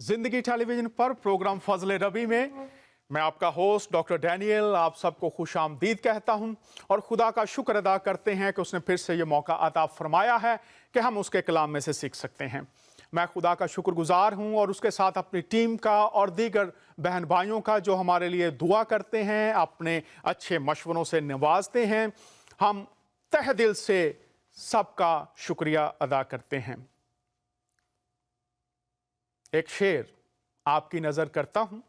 जिंदगी टेलीविजन पर प्रोग्राम फजल रबी में मैं आपका होस्ट डॉक्टर डैनियल आप सबको खुशामदीद कहता हूं और खुदा का शुक्र अदा करते हैं कि उसने फिर से ये मौका अता फरमाया है कि हम उसके कलाम में से सीख सकते हैं। मैं खुदा का शुक्रगुजार हूं और उसके साथ अपनी टीम का और दीगर बहन भाइयों का जो हमारे लिए दुआ करते हैं, अपने अच्छे मशवरों से नवाजते हैं। हम तहे दिल से सबका शुक्रिया अदा करते हैं। एक शेर आपकी नज़र करता हूं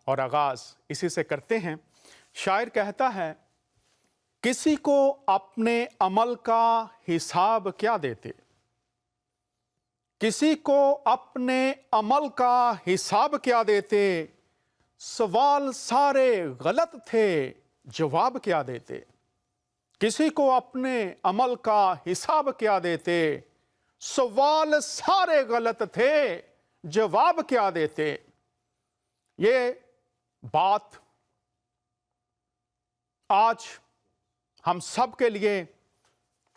और आगाज इसी से करते हैं। शायर कहता है, किसी को अपने अमल का हिसाब क्या देते, किसी को अपने अमल का हिसाब क्या देते, सवाल सारे गलत थे जवाब क्या देते। किसी को अपने अमल का हिसाब क्या देते, सवाल सारे गलत थे जवाब क्या देते। ये बात आज हम सब के लिए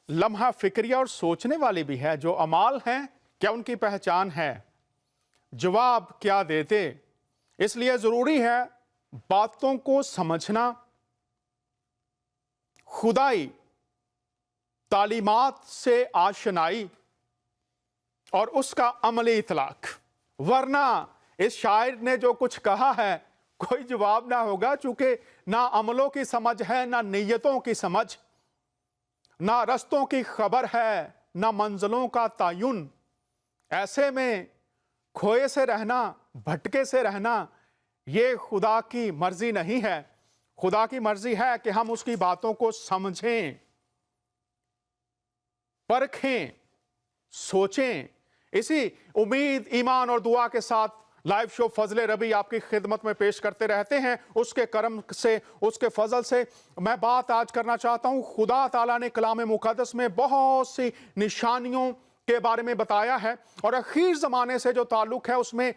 लम्हा फिक्रिया और सोचने वाली भी है। जो अमाल हैं क्या उनकी पहचान है, जवाब क्या देते। इसलिए जरूरी है बातों को समझना, खुदाई तालीमात से आशनाई और उसका अमली इतलाक। वरना इस शायर ने जो कुछ कहा है कोई जवाब ना होगा, चूंकि ना अमलों की समझ है, ना नीयतों की समझ, ना रस्तों की खबर है, ना मंजिलों का तायुन। ऐसे में खोए से रहना, भटके से रहना, ये खुदा की मर्जी नहीं है। खुदा की मर्जी है कि हम उसकी बातों को समझें, परखें, सोचें। इसी उम्मीद, ईमान और दुआ के साथ लाइव शो फजल रबी आपकी खिदमत में पेश करते रहते हैं। उसके करम से, उसके फजल से मैं बात आज करना चाहता हूं। खुदा ताला ने कलाम मुकद्दस में बहुत सी निशानियों के बारे में बताया है और आखिर जमाने से जो ताल्लुक है उसमें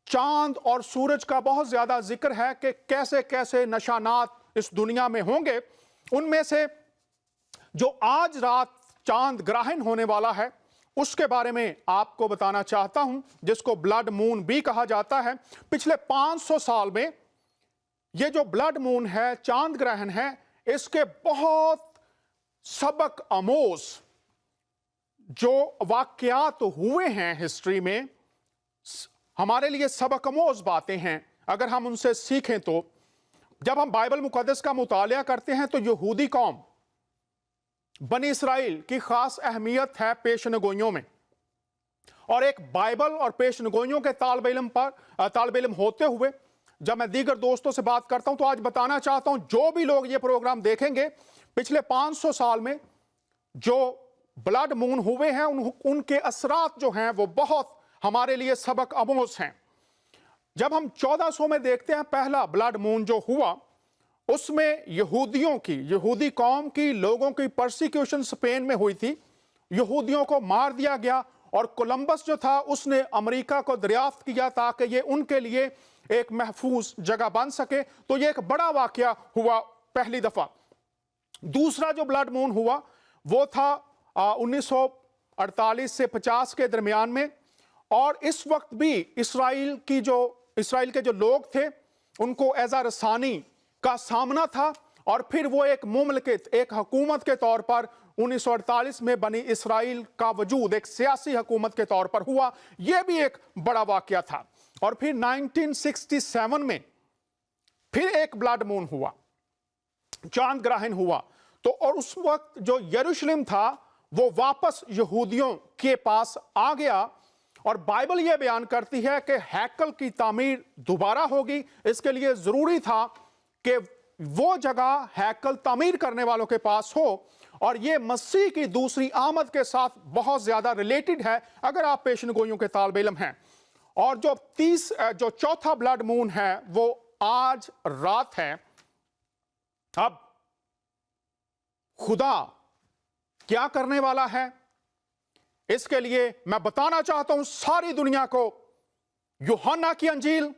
चांद और सूरज का बहुत ज्यादा जिक्र है कि कैसे कैसे निशानात इस दुनिया में होंगे। उनमें से जो आज रात चांद ग्रहण होने वाला है उसके बारे में आपको बताना चाहता हूं, जिसको ब्लड मून भी कहा जाता है। पिछले 500 साल में ये जो ब्लड मून है, चांद ग्रहण है, इसके बहुत सबक आमोज जो वाकयात हुए हैं हिस्ट्री में, हमारे लिए सबक आमोज बातें हैं। अगर हम उनसे सीखें तो जब हम बाइबल मुकद्दस का मुतालिया करते हैं तो यहूदी कौम, बनी इसराइल की खास अहमियत है पेशनगोइयों में। और एक बाइबल और पेशनगोइयों के तालिब इल्म होते हुए जब मैं दीगर दोस्तों से बात करता हूं तो आज बताना चाहता हूं, जो भी लोग ये प्रोग्राम देखेंगे, पिछले 500 साल में जो ब्लड मून हुए हैं उनके असरात जो हैं वो बहुत हमारे लिए सबक आमोज हैं। जब हम 1400 में देखते हैं पहला ब्लड मून जो हुआ, उसमें यहूदी कौम की लोगों की परसिक्यूशन स्पेन में हुई थी। यहूदियों को मार दिया गया और कोलंबस जो था उसने अमेरिका को दरियाफ्त किया ताकि ये उनके लिए एक महफूज जगह बन सके। तो ये एक बड़ा वाकया हुआ पहली दफा। दूसरा जो ब्लड मून हुआ वो था 1948 से 50 के दरमियान में। और इस वक्त भी इसराइल के जो लोग थे उनको एज़ा रसानी का सामना था और फिर वो एक मुमलकत, एक हुकूमत के तौर पर 1948 में बनी इसराइल का वजूद एक सियासी हुकूमत के तौर पर हुआ। यह भी एक बड़ा वाकया था। और फिर 1967 में फिर एक ब्लड मून हुआ, चांद ग्रहण हुआ। तो और उस वक्त जो यरूशलेम था वो वापस यहूदियों के पास आ गया और बाइबल यह बयान करती है कि हैकल की तामीर दोबारा होगी। इसके लिए जरूरी था कि वो जगह हैकल तामीर करने वालों के पास हो और ये मसीह की दूसरी आमद के साथ बहुत ज्यादा रिलेटेड है अगर आप पेशनगोइयों के तालिब इल्म हैं। और जो चौथा ब्लड मून है वो आज रात है। अब खुदा क्या करने वाला है, इसके लिए मैं बताना चाहता हूं सारी दुनिया को। यूहन्ना की अंजील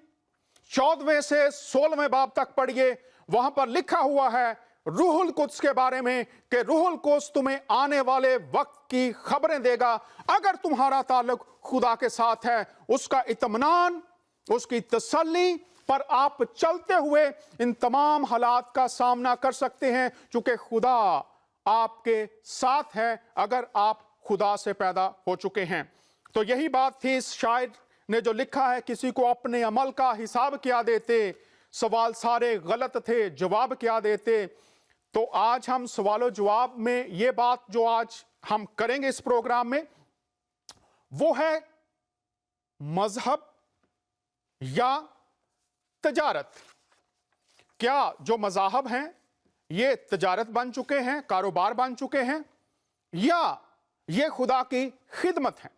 14वें से 16वें बाब तक पढ़िए, वहां पर लिखा हुआ है रूहुल कुद्स के बारे में कि रूहुल कुद्स तुम्हें आने वाले वक्त की खबरें देगा। अगर तुम्हारा ताल्लुक खुदा के साथ है, उसका इत्मीनान, उसकी तसल्ली पर आप चलते हुए इन तमाम हालात का सामना कर सकते हैं, क्योंकि खुदा आपके साथ है अगर आप खुदा से पैदा हो चुके हैं। तो यही बात थी इस शायर ने जो लिखा है, किसी को अपने अमल का हिसाब क्या देते, सवाल सारे गलत थे, जवाब क्या देते। तो आज हम सवालों जवाब में ये बात जो आज हम करेंगे इस प्रोग्राम में, वो है मजहब या तजारत। क्या जो मज़ाहब हैं ये तजारत बन चुके हैं, कारोबार बन चुके हैं, या ये खुदा की खिदमत है?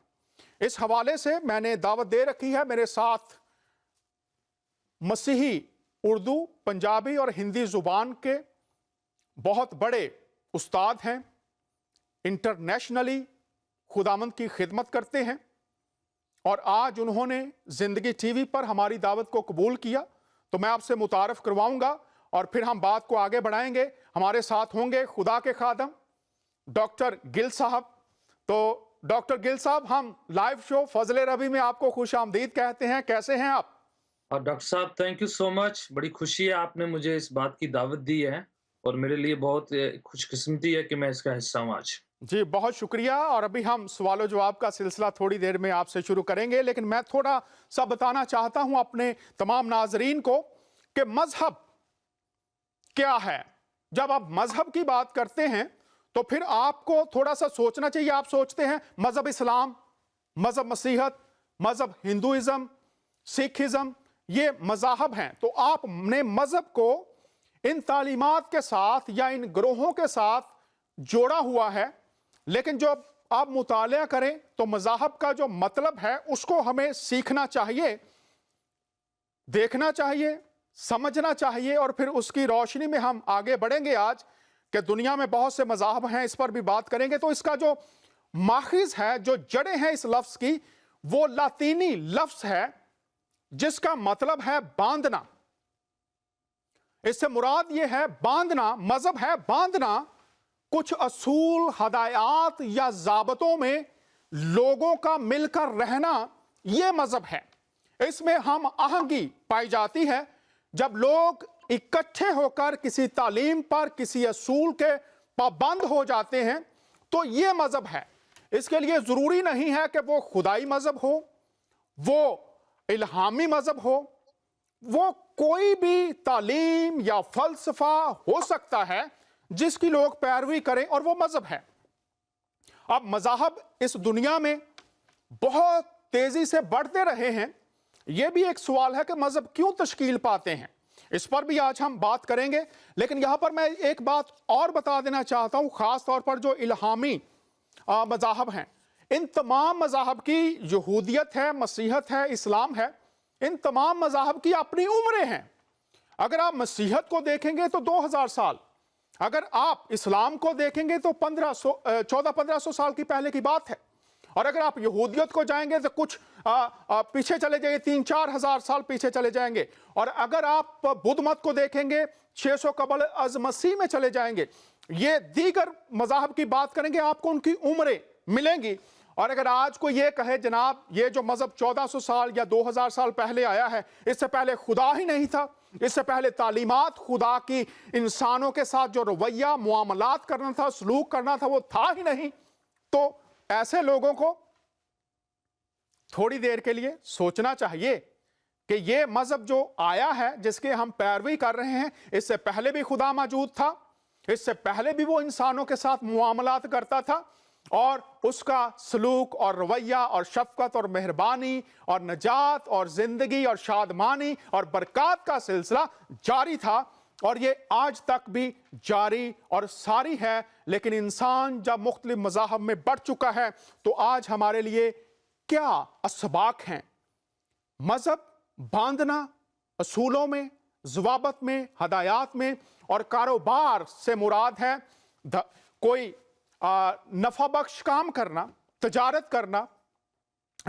इस हवाले से मैंने दावत दे रखी है। मेरे साथ मसीही उर्दू, पंजाबी और हिंदी ज़ुबान के बहुत बड़े उस्ताद हैं, इंटरनेशनली खुदामंद की खिदमत करते हैं, और आज उन्होंने ज़िंदगी टीवी पर हमारी दावत को कबूल किया। तो मैं आपसे मुतारफ़ करवाऊंगा और फिर हम बात को आगे बढ़ाएंगे। हमारे साथ होंगे खुदा के खादम डॉक्टर गिल साहब। तो डॉक्टर गिल साहब, हम लाइव शो फजले रबी में आपको खुश आमदीद कहते हैं। कैसे हैं आप? और डॉक्टर साहब, थैंक यू सो मच। बड़ी खुशी है आपने मुझे इस बात की दावत दी है, और मेरे लिए बहुत खुशकिस्मती है कि मैं इसका हिस्सा हूँ आज। जी, बहुत शुक्रिया। और अभी हम सवाल जवाब का सिलसिला थोड़ी देर में आपसे शुरू करेंगे, लेकिन मैं थोड़ा सा बताना चाहता हूं अपने तमाम नाजरीन को कि मजहब क्या है। जब आप मजहब की बात करते हैं तो फिर आपको थोड़ा सा सोचना चाहिए। आप सोचते हैं मजहब इस्लाम, मजहब मसीहत, मजहब हिंदुइज्म, सिखिज्म, ये मज़ाहब हैं। तो आपने मजहब को इन तालीमात के साथ या इन ग्रोहों के साथ जोड़ा हुआ है, लेकिन जब आप मुतालिया करें तो मज़ाहब का जो मतलब है उसको हमें सीखना चाहिए, देखना चाहिए, समझना चाहिए, और फिर उसकी रोशनी में हम आगे बढ़ेंगे। आज कि दुनिया में बहुत से मज़ाहब हैं, इस पर भी बात करेंगे। तो इसका जो माखिज है, जो जड़ें हैं इस लफ्ज़ की, वो लातीनी लफ्ज़ है जिसका मतलब है बांधना। इससे मुराद ये है बांधना, मजहब है बांधना कुछ असूल, हदायत या ज़ाबतों में लोगों का मिलकर रहना, ये मजहब है। इसमें हम आहंगी पाई जाती है। जब लोग इकट्ठे होकर किसी तालीम पर, किसी असूल के पाबंद हो जाते हैं, तो ये मजहब है। इसके लिए ज़रूरी नहीं है कि वो खुदाई मजहब हो, वो इल्हामी मजहब हो, वो कोई भी तालीम या फलसफा हो सकता है जिसकी लोग पैरवी करें, और वो मजहब है। अब मज़ाहब इस दुनिया में बहुत तेजी से बढ़ते रहे हैं। यह भी एक सवाल है कि मजहब क्यों तश्कील पाते हैं, इस पर भी आज हम बात करेंगे। लेकिन यहां पर मैं एक बात और बता देना चाहता हूं, खास तौर पर जो इल्हामी मज़ाहब हैं, इन तमाम मज़ाहब की, यहूदियत है, मसीहत है, इस्लाम है, इन तमाम मज़ाहब की अपनी उम्रें हैं। अगर आप मसीहत को देखेंगे तो 2000 साल, अगर आप इस्लाम को देखेंगे तो 1400-1500 साल की पहले की बात है, और अगर आप यहूदियत को जाएंगे तो कुछ पीछे चले जाइए, 3-4 हजार साल पीछे चले जाएंगे। और अगर आप बुद्ध मत को देखेंगे 600 कबल अज मसीह में चले जाएंगे। ये दीगर मज़ाहब की बात करेंगे, आपको उनकी उम्रें मिलेंगी। और अगर आज को ये कहे जनाब ये जो मजहब 1400 साल या 2000 साल पहले आया है, इससे पहले खुदा ही नहीं था, इससे पहले तालीमात खुदा की इंसानों के साथ जो रवैया, मुआमलात करना था, सलूक करना था, वो था ही नहीं, तो ऐसे लोगों को थोड़ी देर के लिए सोचना चाहिए कि ये मजहब जो आया है, जिसके हम पैरवी कर रहे हैं, इससे पहले भी खुदा मौजूद था, इससे पहले भी वो इंसानों के साथ मुआमलात करता था, और उसका सलूक और रवैया और शफकत और मेहरबानी और नजात और जिंदगी और शादमानी और बरकत का सिलसिला जारी था, और ये आज तक भी जारी और सारी है। लेकिन इंसान जब मुख्तलिफ मज़ाहब में बढ़ चुका है, तो आज हमारे लिए क्या असबाक हैं? मजहब बांधना असूलों में, ज़वाबत में, हदायत में, और कारोबार से मुराद है कोई नफा बख्श काम करना, तजारत करना।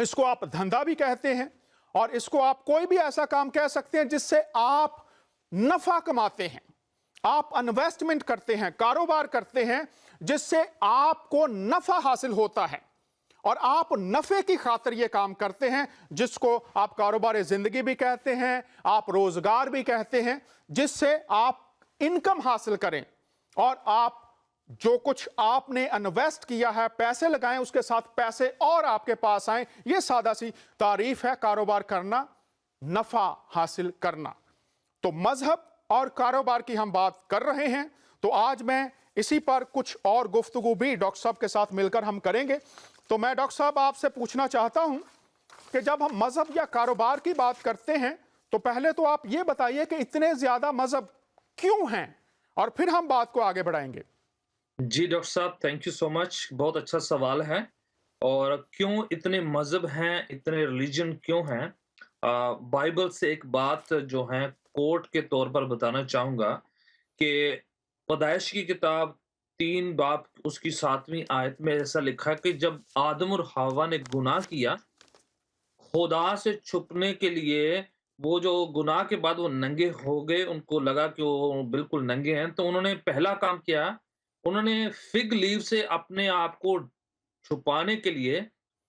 इसको आप धंधा भी कहते हैं, और इसको आप कोई भी ऐसा काम कह सकते हैं जिससे आप नफा कमाते हैं। आप इन्वेस्टमेंट करते हैं, कारोबार करते हैं, जिससे आपको नफा हासिल होता है और आप नफे की खातिर यह काम करते हैं, जिसको आप कारोबार जिंदगी भी कहते हैं, आप रोजगार भी कहते हैं, जिससे आप इनकम हासिल करें और आप जो कुछ आपने इन्वेस्ट किया है, पैसे लगाएं, उसके साथ पैसे और आपके पास आए। यह सादा सी तारीफ है कारोबार करना, नफा हासिल करना। तो मजहब और कारोबार की हम बात कर रहे हैं, तो आज मैं इसी पर कुछ और गुफ्तगू भी डॉक्टर साहब के साथ मिलकर हम करेंगे। तो मैं डॉक्टर साहब आपसे पूछना चाहता हूं कि जब हम मजहब या कारोबार की बात करते हैं, तो पहले तो आप ये बताइए कि इतने ज्यादा मजहब क्यों हैं, और फिर हम बात को आगे बढ़ाएंगे। जी डॉक्टर साहब, थैंक यू सो मच। बहुत अच्छा सवाल है। और क्यों इतने मजहब हैं, इतने रिलीजन क्यों हैं? बाइबल से एक बात जो है कोट के तौर पर बताना चाहूंगा कि पैदाइश की किताब 3 बाब उसकी 7वीं आयत में ऐसा लिखा है कि जब आदम और हवा ने गुनाह किया, खुदा से छुपने के लिए, वो जो गुनाह के बाद वो नंगे हो गए, उनको लगा कि वो बिल्कुल नंगे हैं, तो उन्होंने पहला काम किया, उन्होंने फिग लीव से अपने आप को छुपाने के लिए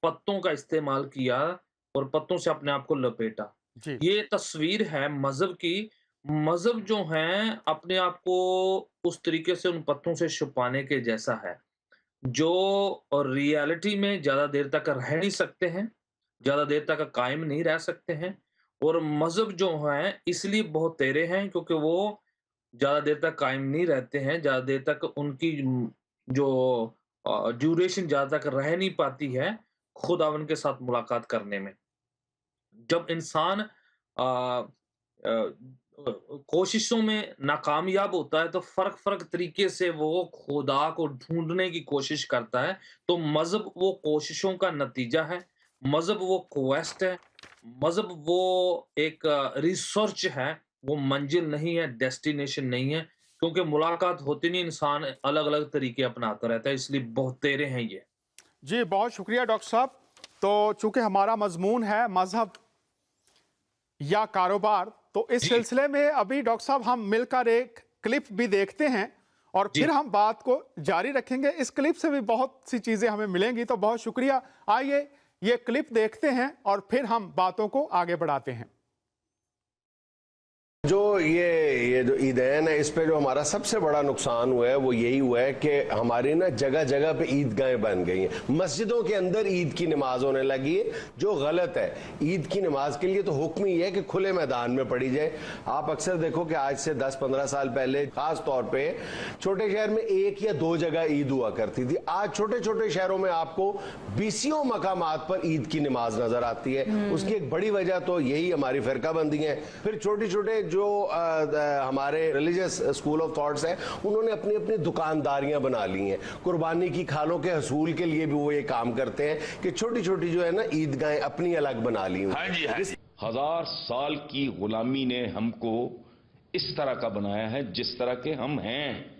पत्तों का इस्तेमाल किया और पत्तों से अपने आप को लपेटा। जी ये तस्वीर है मज़हब की। मज़हब जो हैं अपने आप को उस तरीके से उन पत्तों से छुपाने के जैसा है, जो रियलिटी में ज़्यादा देर तक रह नहीं सकते हैं, ज़्यादा देर तक कायम नहीं रह सकते हैं। और मज़हब जो हैं इसलिए बहुत तेरे हैं क्योंकि वो ज़्यादा देर तक कायम नहीं रहते हैं, ज़्यादा देर तक उनकी जो ड्यूरेशन ज़्यादा तक रह नहीं पाती है खुदावंद के साथ मुलाकात करने में। जब इंसान अ अ, कोशिशों में नाकामयाब होता है, तो फ़र्क-फ़र्क तरीके से वो खुदा को ढूँढने की कोशिश करता है। तो मज़हब वो कोशिशों का नतीजा है, मज़हब वो क्वेस्ट है, मज़हब वो एक रिसर्च है, वो मंज़िल नहीं है, डेस्टिनेशन नहीं है। क्योंकि मुलाकात होती नहीं, इंसान अलग-अलग तरीके अपनाता रहता है, इसलिए बहुतेरे हैं ये। जी, बहुत शुक्रिया डॉक्टर साहब। तो चूंकि हमारा मजमून है मजहब या कारोबार, तो इस जी, सिलसिले में अभी डॉक्टर साहब हम मिलकर एक क्लिप भी देखते हैं और फिर जी। हम बात को जारी रखेंगे। इस क्लिप से भी बहुत सी चीजें हमें मिलेंगी, तो बहुत शुक्रिया। आइए ये क्लिप देखते हैं और फिर हम बातों को आगे बढ़ाते हैं। जो ये जो ईदैन है, इस पे जो हमारा सबसे बड़ा नुकसान हुआ है वो यही हुआ है कि हमारी ना जगह जगह पे ईदगाहें बन गई हैं। मस्जिदों के अंदर ईद की नमाज होने लगी है, जो गलत है। ईद की नमाज के लिए तो हुक्म ही है कि खुले मैदान में पढ़ी जाए। आप अक्सर देखो कि आज से 10-15 साल पहले खास तौर पे छोटे शहर में 1 या 2 जगह ईद हुआ करती थी। आज छोटे छोटे शहरों में आपको 20 मकामात पर ईद की नमाज नजर आती है। उसकी एक बड़ी वजह तो यही हमारी फिरकाबंदी है। फिर छोटे छोटे जो हमारे रिलीजियस स्कूल ऑफ थॉट्स है, उन्होंने अपनी अपनी दुकानदारियां बना ली हैं। कुर्बानी की खालों के हसूल के लिए भी वो ये काम करते हैं कि छोटी छोटी जो है ना ईदगाहें अपनी अलग बना ली हैं। हाँ जी, हाँ जी। 1000 साल की गुलामी ने हमको इस तरह का बनाया है जिस तरह के हम हैं।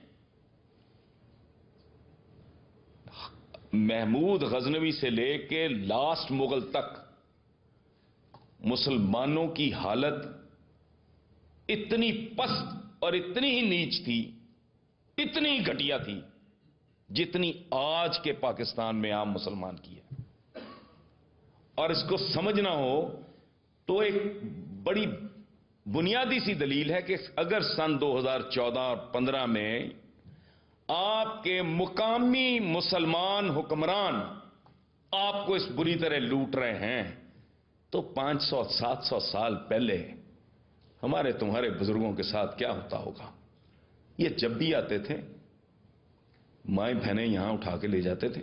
महमूद गजनवी से लेके लास्ट मुगल तक मुसलमानों की हालत इतनी पस्त और इतनी ही नीच थी, इतनी ही घटिया थी, जितनी आज के पाकिस्तान में आम मुसलमान की है। और इसको समझना हो तो एक बड़ी बुनियादी सी दलील है कि अगर सन 2014 और 15 में आपके मुकामी मुसलमान हुक्मरान आपको इस बुरी तरह लूट रहे हैं, तो 500-700 साल पहले हमारे तुम्हारे बुजुर्गों के साथ क्या होता होगा। ये जब भी आते थे, माएं बहनें यहां उठा के ले जाते थे,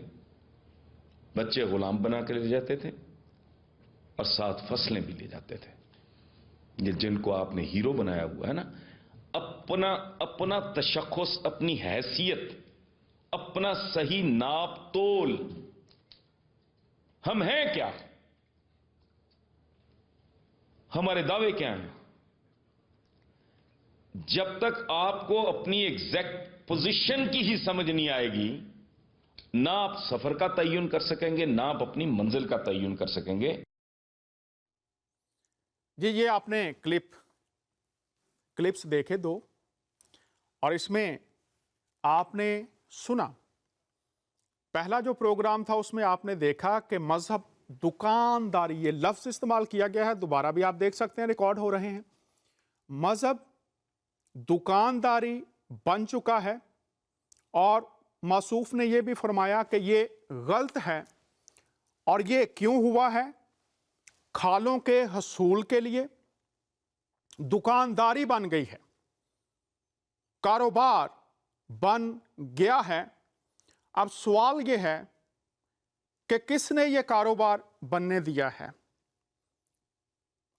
बच्चे गुलाम बना के ले जाते थे और साथ फसलें भी ले जाते थे। ये जिनको आपने हीरो बनाया हुआ है ना, अपना अपना तशख्खुस, अपनी हैसियत, अपना सही नाप तोल, हम हैं क्या, हमारे दावे क्या हैं। जब तक आपको अपनी एग्जैक्ट पोजीशन की ही समझ नहीं आएगी, ना आप सफर का तयन कर सकेंगे, ना आप अपनी मंजिल का तयन कर सकेंगे। जी, ये आपने क्लिप्स देखे दो, और इसमें आपने सुना, पहला जो प्रोग्राम था उसमें आपने देखा कि मजहब दुकानदारी, ये लफ्ज इस्तेमाल किया गया है, दोबारा भी आप देख सकते हैं, रिकॉर्ड हो रहे हैं। मजहब दुकानदारी बन चुका है और मौसूफ ने यह भी फरमाया कि ये गलत है। और ये क्यों हुआ है? खालों के हसूल के लिए दुकानदारी बन गई है, कारोबार बन गया है। अब सवाल यह है कि किसने ये कारोबार बनने दिया है?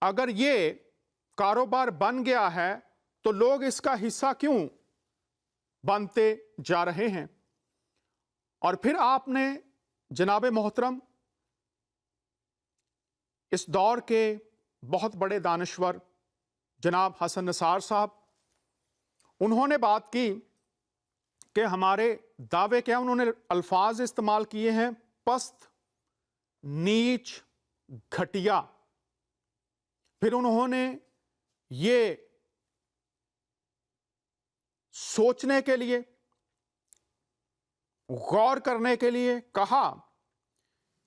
अगर ये कारोबार बन गया है तो लोग इसका हिस्सा क्यों बनते जा रहे हैं? और फिर आपने जनाब मोहतरम इस दौर के बहुत बड़े दानश्वर जनाब हसन निसार साहब, उन्होंने बात की कि हमारे दावे क्या, उन्होंने अल्फाज इस्तेमाल किए हैं पस्त, नीच, घटिया। फिर उन्होंने ये सोचने के लिए, गौर करने के लिए कहा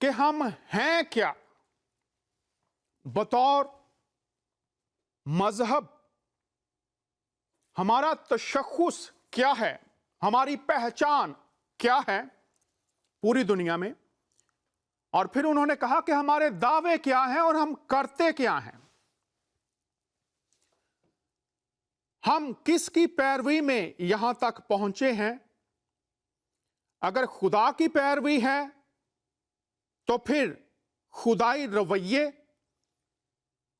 कि हम हैं क्या बतौर मजहब, हमारा तशख्खुस क्या है, हमारी पहचान क्या है पूरी दुनिया में। और फिर उन्होंने कहा कि हमारे दावे क्या हैं और हम करते क्या हैं, हम किसकी पैरवी में यहां तक पहुंचे हैं। अगर खुदा की पैरवी है तो फिर खुदाई रवैये,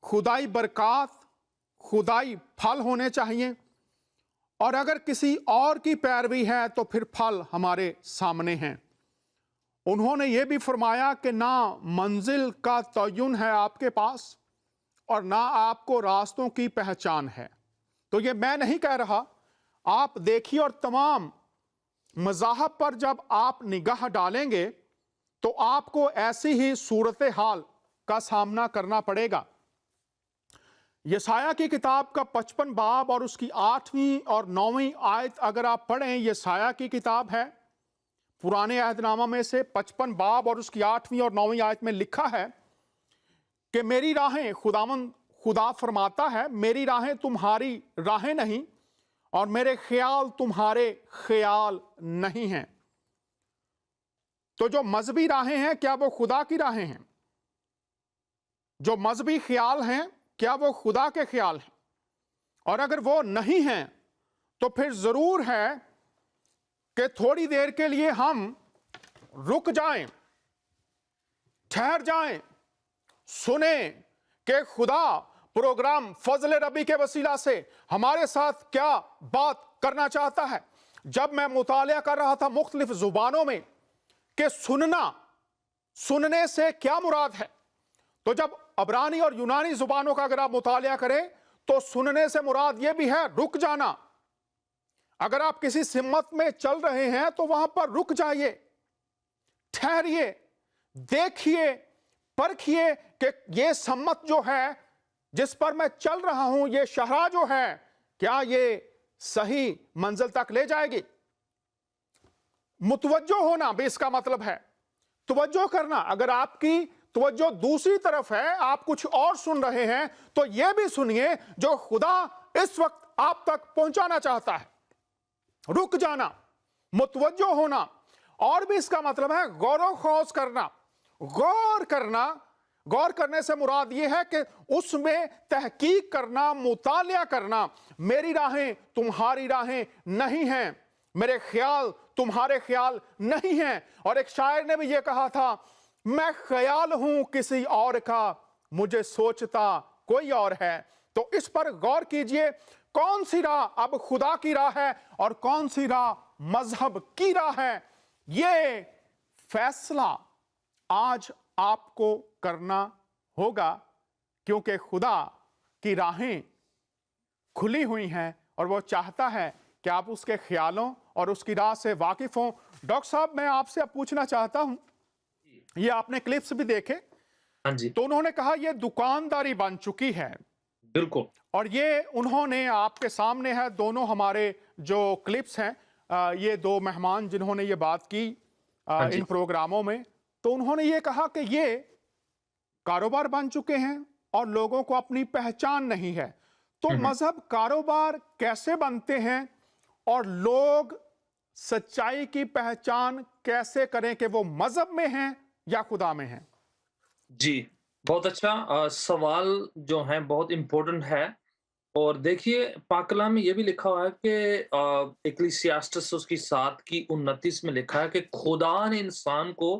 खुदाई बरकात, खुदाई फल होने चाहिए। और अगर किसी और की पैरवी है तो फिर फल हमारे सामने हैं। उन्होंने ये भी फरमाया कि ना मंजिल का तयन है आपके पास और ना आपको रास्तों की पहचान है। तो ये मैं नहीं कह रहा, आप देखिए। और तमाम मज़ाहब पर जब आप निगाह डालेंगे तो आपको ऐसी ही सूरत हाल का सामना करना पड़ेगा। यसाया की किताब का 55 बाब और उसकी 8वीं और 9वीं आयत अगर आप पढ़ें, यसाया की किताब है, पुराने अहदनामा में से 55 बाब और उसकी 8वीं और 9वीं आयत में लिखा है कि मेरी राहें, खुदा फरमाता है, मेरी राहें तुम्हारी राहें नहीं और मेरे ख्याल तुम्हारे ख्याल नहीं हैं। तो जो मजहबी राहें हैं, क्या वो खुदा की राहें हैं? जो मजहबी ख्याल हैं, क्या वो खुदा के ख्याल हैं? और अगर वो नहीं हैं तो फिर जरूर है कि थोड़ी देर के लिए हम रुक जाएं, ठहर जाएं, सुने कि खुदा प्रोग्राम फजल रबी के वसीला से हमारे साथ क्या बात करना चाहता है। जब मैं मुतालिया कर रहा था मुख्तलिफ जुबानों में कि सुनने से क्या मुराद है, तो जब अबरानी और यूनानी जुबानों का अगर आप मुतालिया करें तो सुनने से मुराद यह भी है रुक जाना। अगर आप किसी सिम्मत में चल रहे हैं तो वहां पर रुक जाइए, ठहरिए, देखिए, परखिए कि ये सम्मत जो है जिस पर मैं चल रहा हूं, ये शहरा जो है, क्या ये सही मंजिल तक ले जाएगी। मुतवज्जो होना भी इसका मतलब है, तवज्जो करना। अगर आपकी तवज्जो दूसरी तरफ है, आप कुछ और सुन रहे हैं, तो यह भी सुनिए जो खुदा इस वक्त आप तक पहुंचाना चाहता है। रुक जाना, मुतवज्जो होना। और भी इसका मतलब है गौर खौज करना, गौर करना। गौर करने से मुराद यह है कि उसमें तहकीक करना, मुतालिया करना। मेरी राहें तुम्हारी राहें नहीं हैं, मेरे ख्याल तुम्हारे ख्याल नहीं हैं। और एक शायर ने भी यह कहा था, मैं ख्याल हूं किसी और का, मुझे सोचता कोई और है। तो इस पर गौर कीजिए, कौन सी राह अब खुदा की राह है और कौन सी राह मजहब की राह है। ये फैसला आज आपको करना होगा, क्योंकि खुदा की राहें खुली हुई हैं और वो चाहता है कि आप उसके ख्यालों और उसकी राह से वाकिफ हों। डॉक्टर साहब, मैं आपसे अब पूछना चाहता हूं, ये आपने क्लिप्स भी देखे, हाँ जी, तो उन्होंने कहा ये दुकानदारी बन चुकी है। बिल्कुल। और ये उन्होंने आपके सामने है, दोनों हमारे जो क्लिप्स हैं, ये दो मेहमान जिन्होंने ये बात की हाँ जी। इन प्रोग्रामों में, तो उन्होंने ये कहा कि ये कारोबार बन चुके हैं और लोगों को अपनी पहचान नहीं है। तो मजहब कारोबार कैसे बनते हैं और लोग सच्चाई की पहचान कैसे करें कि वो मजहब में हैं या खुदा में हैं? जी, बहुत अच्छा सवाल जो है बहुत इम्पोर्टेंट है। और देखिए पाक कलाम में ये भी लिखा हुआ है कि इक्लेसियास्टिस उसकी 7 की 29 में लिखा है कि खुदा ने इंसान को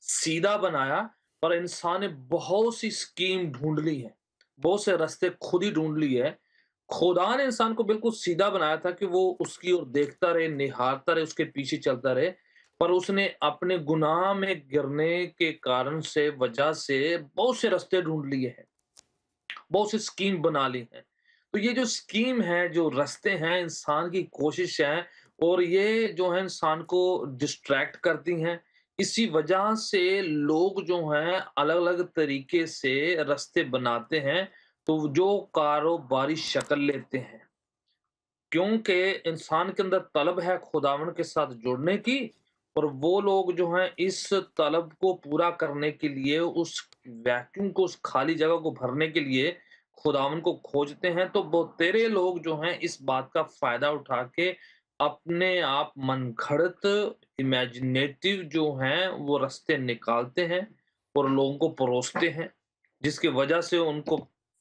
सीधा बनाया, पर इंसान ने बहुत सी स्कीम ढूंढ ली है, बहुत से रास्ते खुद ही ढूंढ लिए है। खुदा ने इंसान को बिल्कुल सीधा बनाया था कि वो उसकी ओर देखता रहे, निहारता रहे, उसके पीछे चलता रहे, पर उसने अपने गुनाह में गिरने के कारण से वजह से बहुत से रास्ते ढूंढ लिए हैं, बहुत सी स्कीम बना ली हैं। तो ये जो स्कीम है, जो रास्ते हैं, इंसान की कोशिश है, और ये जो है इंसान को डिस्ट्रैक्ट करती हैं। इसी वजह से लोग जो हैं अलग-अलग तरीके से रास्ते बनाते हैं, तो जो कारोबारी शक्ल लेते हैं। क्योंकि इंसान के अंदर तलब है खुदावंद के साथ जुड़ने की, और वो लोग जो हैं इस तलब को पूरा करने के लिए, उस वैक्यूम को, उस खाली जगह को भरने के लिए खुदावंद को खोजते हैं। तो बहुतेरे लोग जो हैं इस बात का फायदा उठा के अपने आप मनगढ़ंत इमेजिनेटिव जो हैं वो रास्ते निकालते हैं और लोगों को परोसते हैं, जिसकी वजह से उनको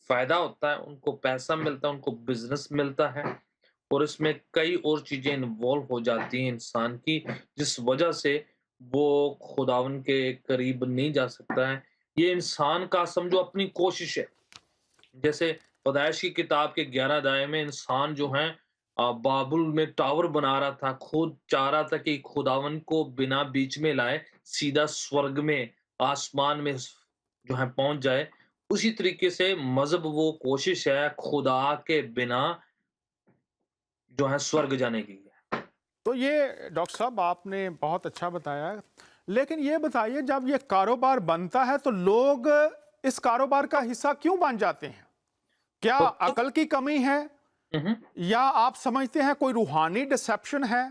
फायदा होता है, उनको पैसा मिलता है, उनको बिजनेस मिलता है, और इसमें कई और चीजें इन्वॉल्व हो जाती हैं इंसान की, जिस वजह से वो खुदावन के करीब नहीं जा सकता है। ये इंसान का समझो अपनी कोशिश है। जैसे पैदाइश की किताब के 11 अध्याय में इंसान जो है बाबुल में टावर बना रहा था, खुद चाह रहा था कि खुदावन को बिना बीच में लाए सीधा स्वर्ग में, आसमान में जो है पहुंच जाए। उसी तरीके से मजहब वो कोशिश है खुदा के बिना जो है स्वर्ग जाने की है। तो ये डॉक्टर साहब आपने बहुत अच्छा बताया, लेकिन ये बताइए जब ये कारोबार बनता है तो लोग इस कारोबार का हिस्सा क्यों बन जाते हैं? क्या तो अकल की कमी है हम्म, या आप समझते हैं कोई रूहानी डिसेप्शन है?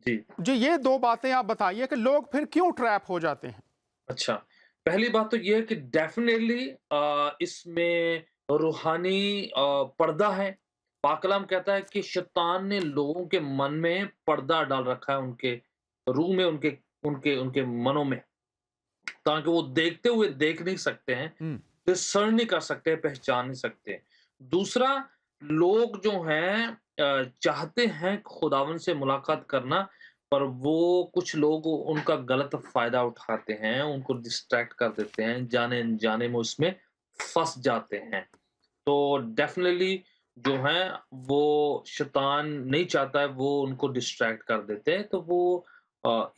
जी। जो ये दो बातें आप बताइए कि लोग फिर क्यों ट्रैप हो जाते हैं? अच्छा, पहली बात तो ये है कि डेफ़िनेटली इसमें रूहानी पर्दा है। पाक कलाम कहता है कि शैतान ने लोगों के मन में पर्दा डाल रखा है, उनके रूह में, उनके उनके उनके मनों में, ताकि वो देखते हुए देख नहीं सकते हैं, हम्म। डिसर्न नहीं कर सकते, पहचान नहीं सकते। दूसरा, लोग जो हैं चाहते हैं खुदावन से मुलाकात करना, पर वो कुछ लोग उनका गलत फ़ायदा उठाते हैं, उनको डिस्ट्रैक्ट कर देते हैं, जाने-अनजाने में उसमें फँस जाते हैं। तो डेफ़िनेटली जो है वो शैतान नहीं चाहता है वो उनको डिस्ट्रैक्ट कर देते हैं। तो वो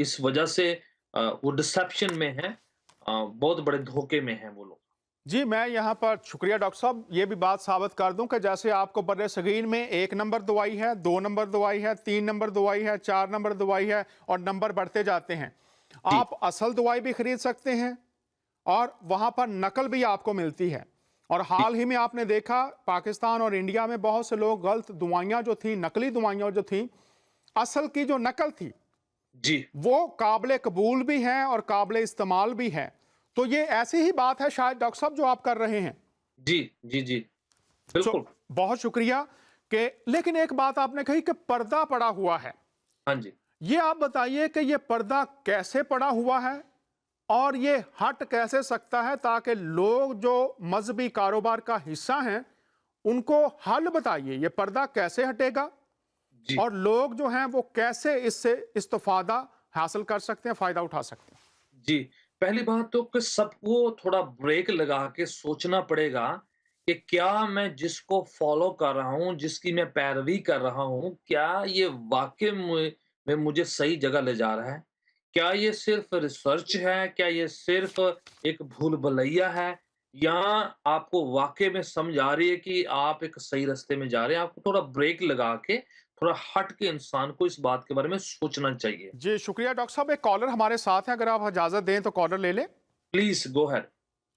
इस वजह से वो डिसेप्शन में हैं, बहुत बड़े धोखे में हैं वो लोग। जी, मैं यहाँ पर शुक्रिया डॉक्टर साहब, ये भी बात साबित कर दूं कि जैसे आपको बर्रे सगीर में 1 नंबर दवाई है, 2 नंबर दवाई है, 3 नंबर दवाई है, 4 नंबर दवाई है और नंबर बढ़ते जाते हैं। जी, आप असल दवाई भी खरीद सकते हैं और वहाँ पर नकल भी आपको मिलती है। और जी, हाल ही में आपने देखा पाकिस्तान और इंडिया में बहुत से लोग गलत दवाइयाँ जो थी, नकली दवाइयाँ जो थी, असल की जो नकल थी जी, वो काबिल कबूल भी हैं और काबिल इस्तेमाल भी है। तो ये ऐसी ही बात है शायद डॉक्टर साहब जो आप कर रहे हैं। जी, जी, जी, सो बिल्कुल। बहुत शुक्रिया कि लेकिन एक बात आपने कही कि पर्दा पड़ा हुआ है। हाँ जी। ये आप बताइए कि ये पर्दा कैसे पड़ा हुआ है और ये हट कैसे सकता है ताकि लोग जो मजहबी कारोबार का हिस्सा हैं उनको हल बताइए, ये पर्दा कैसे हटेगा जी, और लोग जो हैं वो कैसे इससे इस्तिफादा हासिल कर सकते हैं, फायदा उठा सकते हैं? जी। पहली बात तो कि सबको थोड़ा ब्रेक लगा के सोचना पड़ेगा कि क्या मैं जिसको फ़ॉलो कर रहा हूँ, जिसकी मैं पैरवी कर रहा हूँ, क्या ये वाक़ई में मुझे सही जगह ले जा रहा है? क्या ये सिर्फ़ रिसर्च है? क्या ये सिर्फ़ एक भूल-भुलैया है? या आपको वाक़ई में समझ आ रही है कि आप एक सही रास्ते में जा रहे हैं? आपको थोड़ा ब्रेक लगा के, थोड़ा हट के इंसान को इस बात के बारे में सोचना चाहिए। जी शुक्रिया डॉक्टर साहब, एक कॉलर हमारे साथ है, अगर आप इजाजत दें तो कॉलर ले लें। Please go ahead.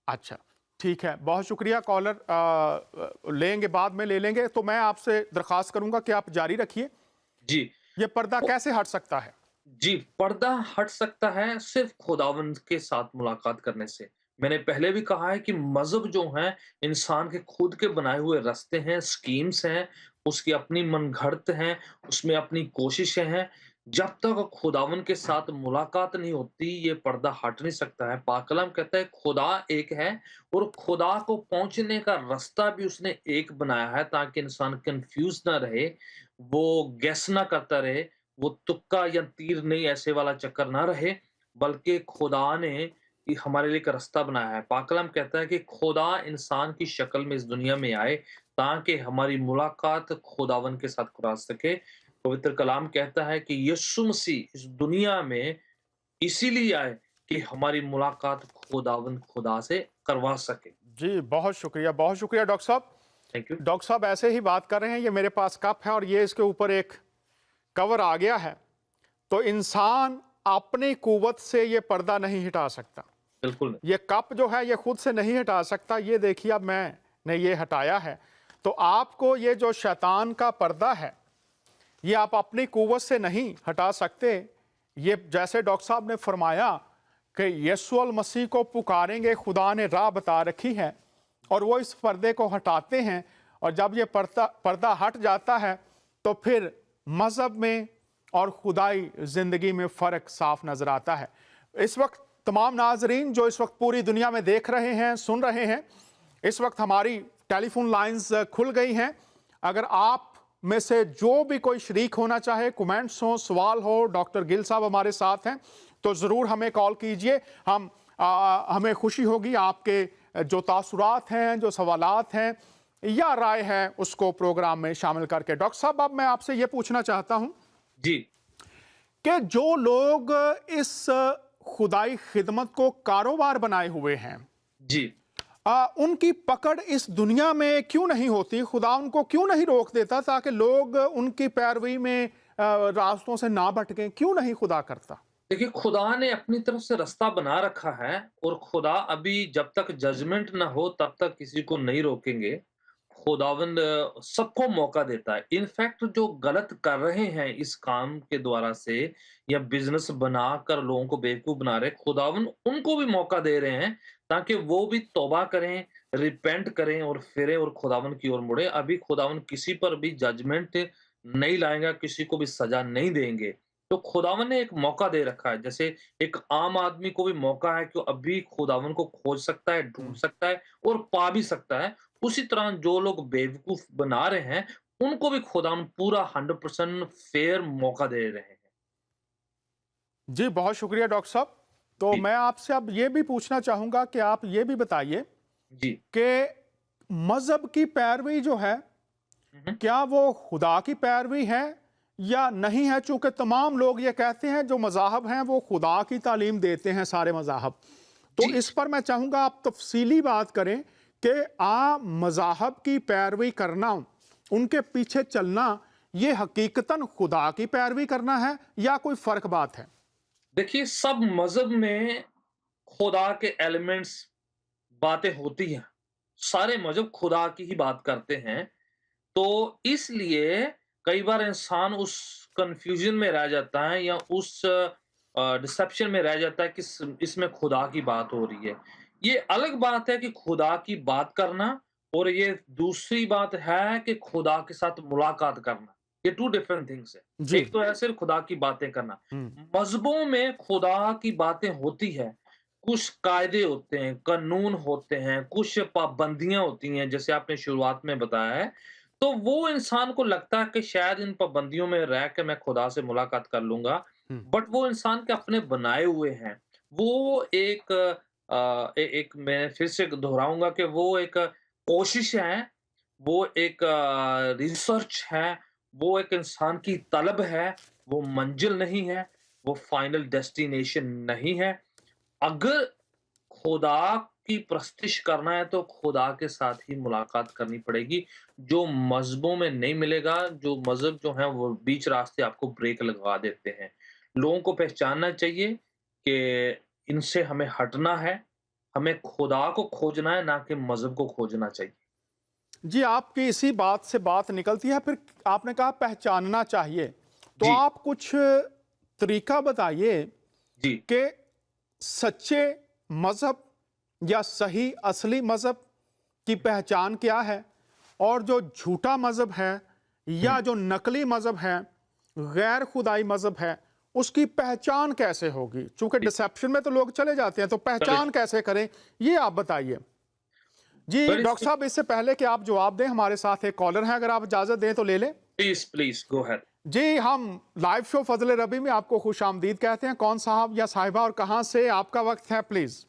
अच्छा, ठीक है, बहुत शुक्रिया कॉलर, लेंगे बाद में ले लेंगे। तो मैं आपसे दरख्वास्त करूंगा कि आप जारी रखिए। जी। ये पर्दा वो- कैसे हट सकता है? जी, पर्दा हट सकता है सिर्फ खुदावंद के साथ मुलाकात करने से। मैंने पहले भी कहा है कि मज़हब जो है इंसान के खुद के बनाए हुए रास्ते हैं, स्कीम्स हैं, उसकी अपनी मनगढ़ंत हैं, उसमें अपनी कोशिशें हैं। जब तक खुदावंद के साथ मुलाकात नहीं होती, ये पर्दा हट नहीं सकता है। पाक कलाम कहता है खुदा एक है और खुदा को पहुँचने का रास्ता भी उसने एक बनाया है ताकि इंसान कन्फ्यूज़ ना रहे, वो गेस ना करता रहे, वो तुक्का या तीर नहीं ऐसे वाला चक्कर ना रहे, बल्कि खुदा ने हमारे लिए एक रास्ता बनाया है। पाक कलाम कहता है कि खुदा इंसान की शक्ल में इस दुनिया में आए ताकि हमारी मुलाकात खुदावन के साथ करा सके। पवित्र कलाम कहता है कि यीशु मसीह इस दुनिया में इसीलिए आए कि हमारी मुलाकात खुदावन खुदा से करवा सके। जी, बहुत शुक्रिया डॉक्टर साहब। Thank you. डॉक्टर साहब ऐसे ही बात कर रहे हैं, ये मेरे पास कप है और ये इसके ऊपर एक कवर आ गया है। तो इंसान अपनी कुव्वत से ये पर्दा नहीं हटा सकता। बिल्कुल नहीं। ये कप जो है ये खुद से नहीं हटा सकता। ये देखिए, अब मैंने ये हटाया है। तो आपको ये जो शैतान का पर्दा है, ये आप अपनी कुव्वत से नहीं हटा सकते। ये जैसे डॉक्टर साहब ने फरमाया कि यीशु मसीह को पुकारेंगे, खुदा ने राह बता रखी है और वो इस पर्दे को हटाते हैं। और जब ये पर्दा हट जाता है तो फिर मज़हब में और खुदाई ज़िंदगी में फ़र्क साफ नज़र आता है। इस वक्त तमाम नाजरीन जो इस वक्त पूरी दुनिया में देख रहे हैं, सुन रहे हैं, इस वक्त हमारी टेलीफोन लाइंस खुल गई हैं। अगर आप में से जो भी कोई शरीक होना चाहे, कमेंट्स हो, सवाल हो, डॉक्टर गिल साहब हमारे साथ हैं, तो ज़रूर हमें कॉल कीजिए। हमें खुशी होगी आपके जो तासुरात हैं, जो सवालात हैं या राय है, उसको प्रोग्राम में शामिल करके। डॉक्टर साहब, अब मैं आपसे ये पूछना चाहता हूँ जी। कि जो लोग इस खुदाई खिदमत को कारोबार बनाए हुए हैं, जी। उनकी पकड़ इस दुनिया में क्यों नहीं होती? खुदा उनको क्यों नहीं रोक देता ताकि लोग उनकी पैरवी में रास्तों से ना भटकें? क्यों नहीं खुदा करता? देखिए, खुदा ने अपनी तरफ से रास्ता बना रखा है और खुदा अभी जब तक जजमेंट ना हो तब तक किसी को नहीं रोकेंगे। खुदावंद सबको मौका देता है। इनफैक्ट जो गलत कर रहे हैं इस काम के द्वारा से या बिजनेस बनाकर लोगों को बेवकूफ बना रहे, खुदावंद उनको भी मौका दे रहे हैं ताकि वो भी तौबा करें, रिपेंट करें और फिरें और खुदावंद की ओर मुड़े। अभी खुदावंद किसी पर भी जजमेंट नहीं लाएगा, किसी को भी सजा नहीं देंगे। तो खुदावंद ने एक मौका दे रखा है। जैसे एक आम आदमी को भी मौका है कि अभी खुदावंद को खोज सकता है, ढूंढ सकता है और पा भी सकता है। उसी तरह जो लोग बेवकूफ बना रहे हैं, उनको भी खुदावंद पूरा 100% फेयर मौका दे रहे हैं। जी, बहुत शुक्रिया डॉक्टर साहब। तो जी। मैं आपसे अब ये भी पूछना चाहूँगा कि आप ये भी बताइए जी। कि मज़हब की पैरवी जो है, क्या वो खुदा की पैरवी है या नहीं है? चूंकि तमाम लोग ये कहते हैं जो मज़ाहब हैं वो खुदा की तालीम देते हैं, सारे मज़ाहब। तो जी। इस पर मैं चाहूँगा आप तफसीली बात करें कि मज़ाहब की पैरवी करना, उनके पीछे चलना, ये हकीकतन खुदा की पैरवी करना है या कोई फ़र्क बात है? देखिए, सब मज़हब में खुदा के एलिमेंट्स बातें होती हैं। सारे मज़हब खुदा की ही बात करते हैं। तो इसलिए कई बार इंसान उस कन्फ्यूजन में रह जाता है या उस डिसेप्शन में रह जाता है कि इसमें खुदा की बात हो रही है। ये अलग बात है कि खुदा की बात करना और ये दूसरी बात है कि खुदा के साथ मुलाकात करना। ये 2 डिफरेंट थिंग्स है। जी। एक तो है सिर्फ खुदा की बातें करना। हम्म। मज़हबों में खुदा की बातें होती है। कुछ कायदे होते हैं, कानून होते हैं, कुछ पाबंदियाँ होती हैं, जैसे आपने शुरुआत में बताया है। तो वो इंसान को लगता है कि शायद इन पाबंदियों में रह के मैं खुदा से मुलाकात कर लूँगा, हम्म। बट वो इंसान के अपने बनाए हुए हैं। वो एक एक मैं फिर से दोहराऊँगा कि वो एक कोशिश है, वो एक रिसर्च है, वो एक इंसान की तलब है, वो मंज़िल नहीं है, वो फाइनल डेस्टिनेशन नहीं है। अगर खुदा की प्रस्तिश करना है तो खुदा के साथ ही मुलाकात करनी पड़ेगी, जो मज़हबों में नहीं मिलेगा। जो मज़हब जो हैं वो बीच रास्ते आपको ब्रेक लगवा देते हैं। लोगों को पहचानना चाहिए कि इनसे हमें हटना है, हमें खुदा को खोजना है, ना कि मज़हब को खोजना चाहिए। जी, आपकी इसी बात से बात निकलती है, फिर आपने कहा पहचानना चाहिए। तो जी, आप कुछ तरीका बताइए जी। कि सच्चे मज़हब या सही असली मज़हब की पहचान क्या है? और जो झूठा मज़हब है या हुँ। जो नकली मज़हब है, गैर खुदाई मज़हब है, उसकी पहचान कैसे होगी? चूँकि जी, डिसेप्शन में तो लोग चले जाते हैं, तो चले पहचान कैसे करें? ये आप बताइए। जी, वेरी डॉक्टर साहब, इससे पहले कि आप जवाब दें, हमारे साथ एक कॉलर हैं, अगर आप इजाज़त दें तो ले लें। Please go ahead. जी, हम लाइव शो फ़ज़ल रबी में आपको खुशामदीद कहते हैं। कौन साहब या साहिबा और कहाँ से? आपका वक्त है, प्लीज़।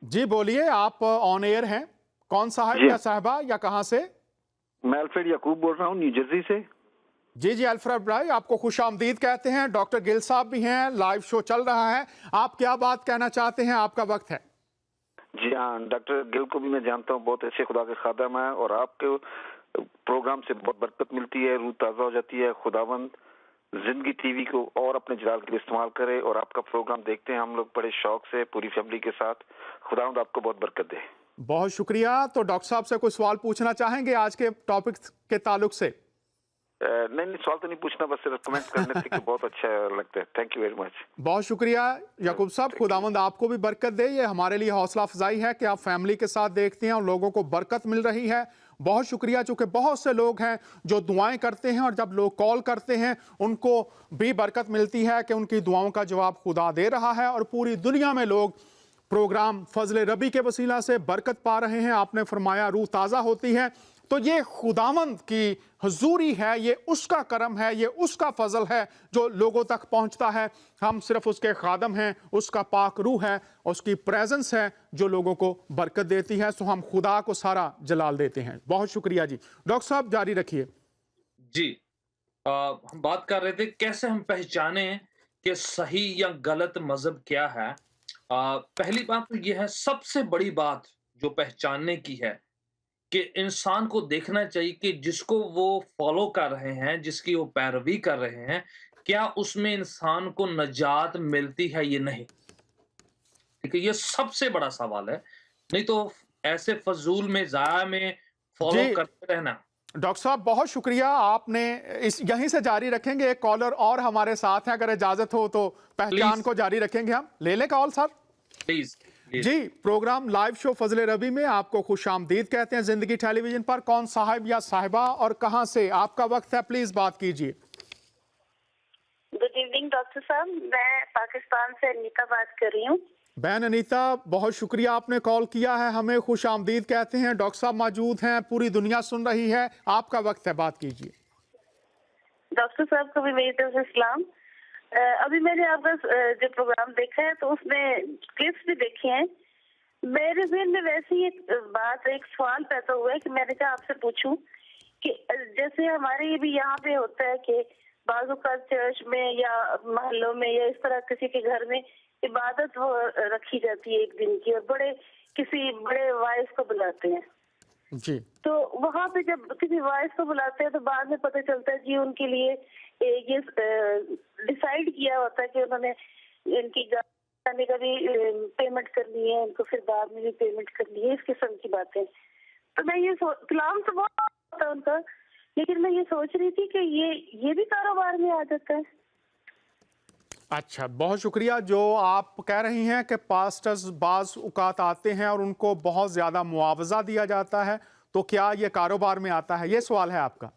जी, बोलिए, आप ऑन एयर हैं। कौन साहब जी, या साहिबा या कहाँ से? मैं अल्फ्रेड याकूब बोल रहा हूँ न्यू जर्सी से। जी, जी, अल्फ्रेड भाई, आपको खुशामदीद कहते हैं। डॉक्टर गिल साहब भी हैं, लाइव शो चल रहा है। आप क्या बात कहना चाहते हैं? आपका वक्त है। जी हाँ, डॉक्टर गिल को भी मैं जानता हूँ, बहुत अच्छे खुदा के खादम है और आपके प्रोग्राम से बहुत बरकत मिलती है, रूह ताज़ा हो जाती है। खुदावंद जिंदगी टीवी को और अपने जलाल के लिए इस्तेमाल करे और आपका प्रोग्राम देखते हैं हम लोग बड़े शौक से पूरी फैमिली के साथ। खुदावंद आपको बहुत बरकत दे। बहुत शुक्रिया। तो डॉक्टर साहब से कोई सवाल पूछना चाहेंगे आज के टॉपिक के ताल्लुक से? नहीं, सवाल तो नहीं पूछना, बस सिर्फ कमेंट करने से कि बहुत अच्छा लगता है। Thank you very much. बहुत शुक्रिया याकूब साहब, खुदावंद आपको भी बरकत दे। ये हमारे लिए हौसला अफजाई है कि आप फैमिली के साथ देखते हैं और लोगों को बरकत मिल रही है। बहुत शुक्रिया, चूंकि बहुत से लोग हैं जो दुआएं करते हैं और जब लोग कॉल करते हैं उनको भी बरकत मिलती है कि उनकी दुआओं का जवाब खुदा दे रहा है और पूरी दुनिया में लोग प्रोग्राम फजल रबी के वसीला से बरकत पा रहे हैं। आपने फरमाया रूह ताज़ा होती है, तो ये खुदावंद की हुजूरी है, ये उसका करम है, ये उसका फजल है जो लोगों तक पहुंचता है। हम सिर्फ उसके खादम हैं, उसका पाक रूह है, उसकी प्रेजेंस है जो लोगों को बरकत देती है। सो हम खुदा को सारा जलाल देते हैं। बहुत शुक्रिया जी। डॉक्टर साहब जारी रखिए। जी, हम बात कर रहे थे कैसे हम पहचाने कि सही या गलत मज़हब क्या है। पहली बात तो ये है, सबसे बड़ी बात जो पहचानने की है कि इंसान को देखना चाहिए कि जिसको वो फॉलो कर रहे हैं, जिसकी वो पैरवी कर रहे हैं, क्या उसमें इंसान को नजात मिलती है या नहीं। ठीक है, ये सबसे बड़ा सवाल है। नहीं तो ऐसे फजूल में जाया में फॉलो जी करते रहना। डॉक्टर साहब, बहुत शुक्रिया। आपने इस यहीं से जारी रखेंगे। एक कॉलर और हमारे साथ है, अगर इजाजत हो तो पहचान प्लीज को जारी रखेंगे। हम ले लें कॉल सर? प्लीज जी, program live show Fazal Rabi में आपको खुशामदीद कहते हैं जिंदगी टेलीविजन पर। कौन साहिब या साहिबा और कहां से? आपका वक्त है, प्लीज बात कीजिए। गुड इवनिंग डॉक्टर साहब, मैं पाकिस्तान से अनीता बात कर रही हूँ। बहन अनीता, बहुत शुक्रिया आपने कॉल किया है, हमें खुशामदीद कहते हैं। डॉक्टर साहब मौजूद हैं, पूरी दुनिया सुन रही है, आपका वक्त है, बात कीजिए। डॉक्टर साहब को भी मेरी तरफ से सलाम। अभी मैंने आपका जो प्रोग्राम देखा है तो उसमें क्लिप्स भी देखे हैं। मेरे जहन में वैसी एक बात, एक सवाल पैदा हुआ है कि मैंने कहा आपसे पूछूं कि जैसे हमारे ये भी यहाँ पे होता है कि बाज़ औक़ात चर्च में या मोहल्लों में या इस तरह किसी के घर में इबादत वो रखी जाती है एक दिन की, और किसी बड़े वाइस को बुलाते हैं। जी, तो वहाँ पे जब किसी वाइस को बुलाते हैं तो बाद में पता चलता है जी उनके लिए ये डिसाइड किया होता है कि उन्होंने इनकी गाने का भी पेमेंट करनी है, इनको फिर बाद में भी पेमेंट करनी है, इस किस्म की बातें। तो मैं ये कलाम तो बहुत होता है उनका, लेकिन मैं ये सोच रही थी कि ये भी कारोबार में आ जाता है। अच्छा, बहुत शुक्रिया। जो आप कह रही हैं कि पास्टर्स बाज़ औक़ात आते हैं और उनको बहुत ज़्यादा मुआवजा दिया जाता है, तो क्या ये कारोबार में आता है, ये सवाल है आपका?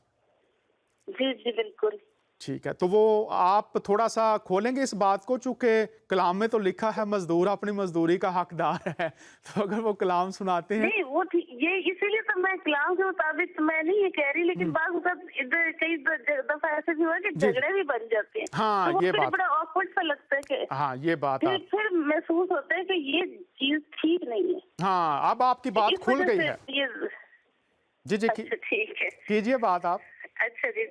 जी जी बिल्कुल। ठीक है, तो वो आप थोड़ा सा खोलेंगे इस बात को, चूंकि कलाम में तो लिखा है मजदूर अपनी मजदूरी का हकदार है, तो अगर वो कलाम सुनाते हैं। नहीं, वो ये इसीलिए तो मैं कलाम के मुताबिक तो मैं नहीं ये कह रही, लेकिन बात इधर कई दफा ऐसे भी हुआ कि झगड़े भी बन जाते हैं। हाँ, तो ये फिर बात, बड़ा ऑकवर्ड सा लगता है कि हाँ ये बात आप, फिर महसूस होता है कि ये चीज ठीक नहीं है। हाँ अब आपकी बात इस खुल वजह गई से है। ये जी जी, अच्छा ठीक है, कीजिए बात आप। अच्छा जी।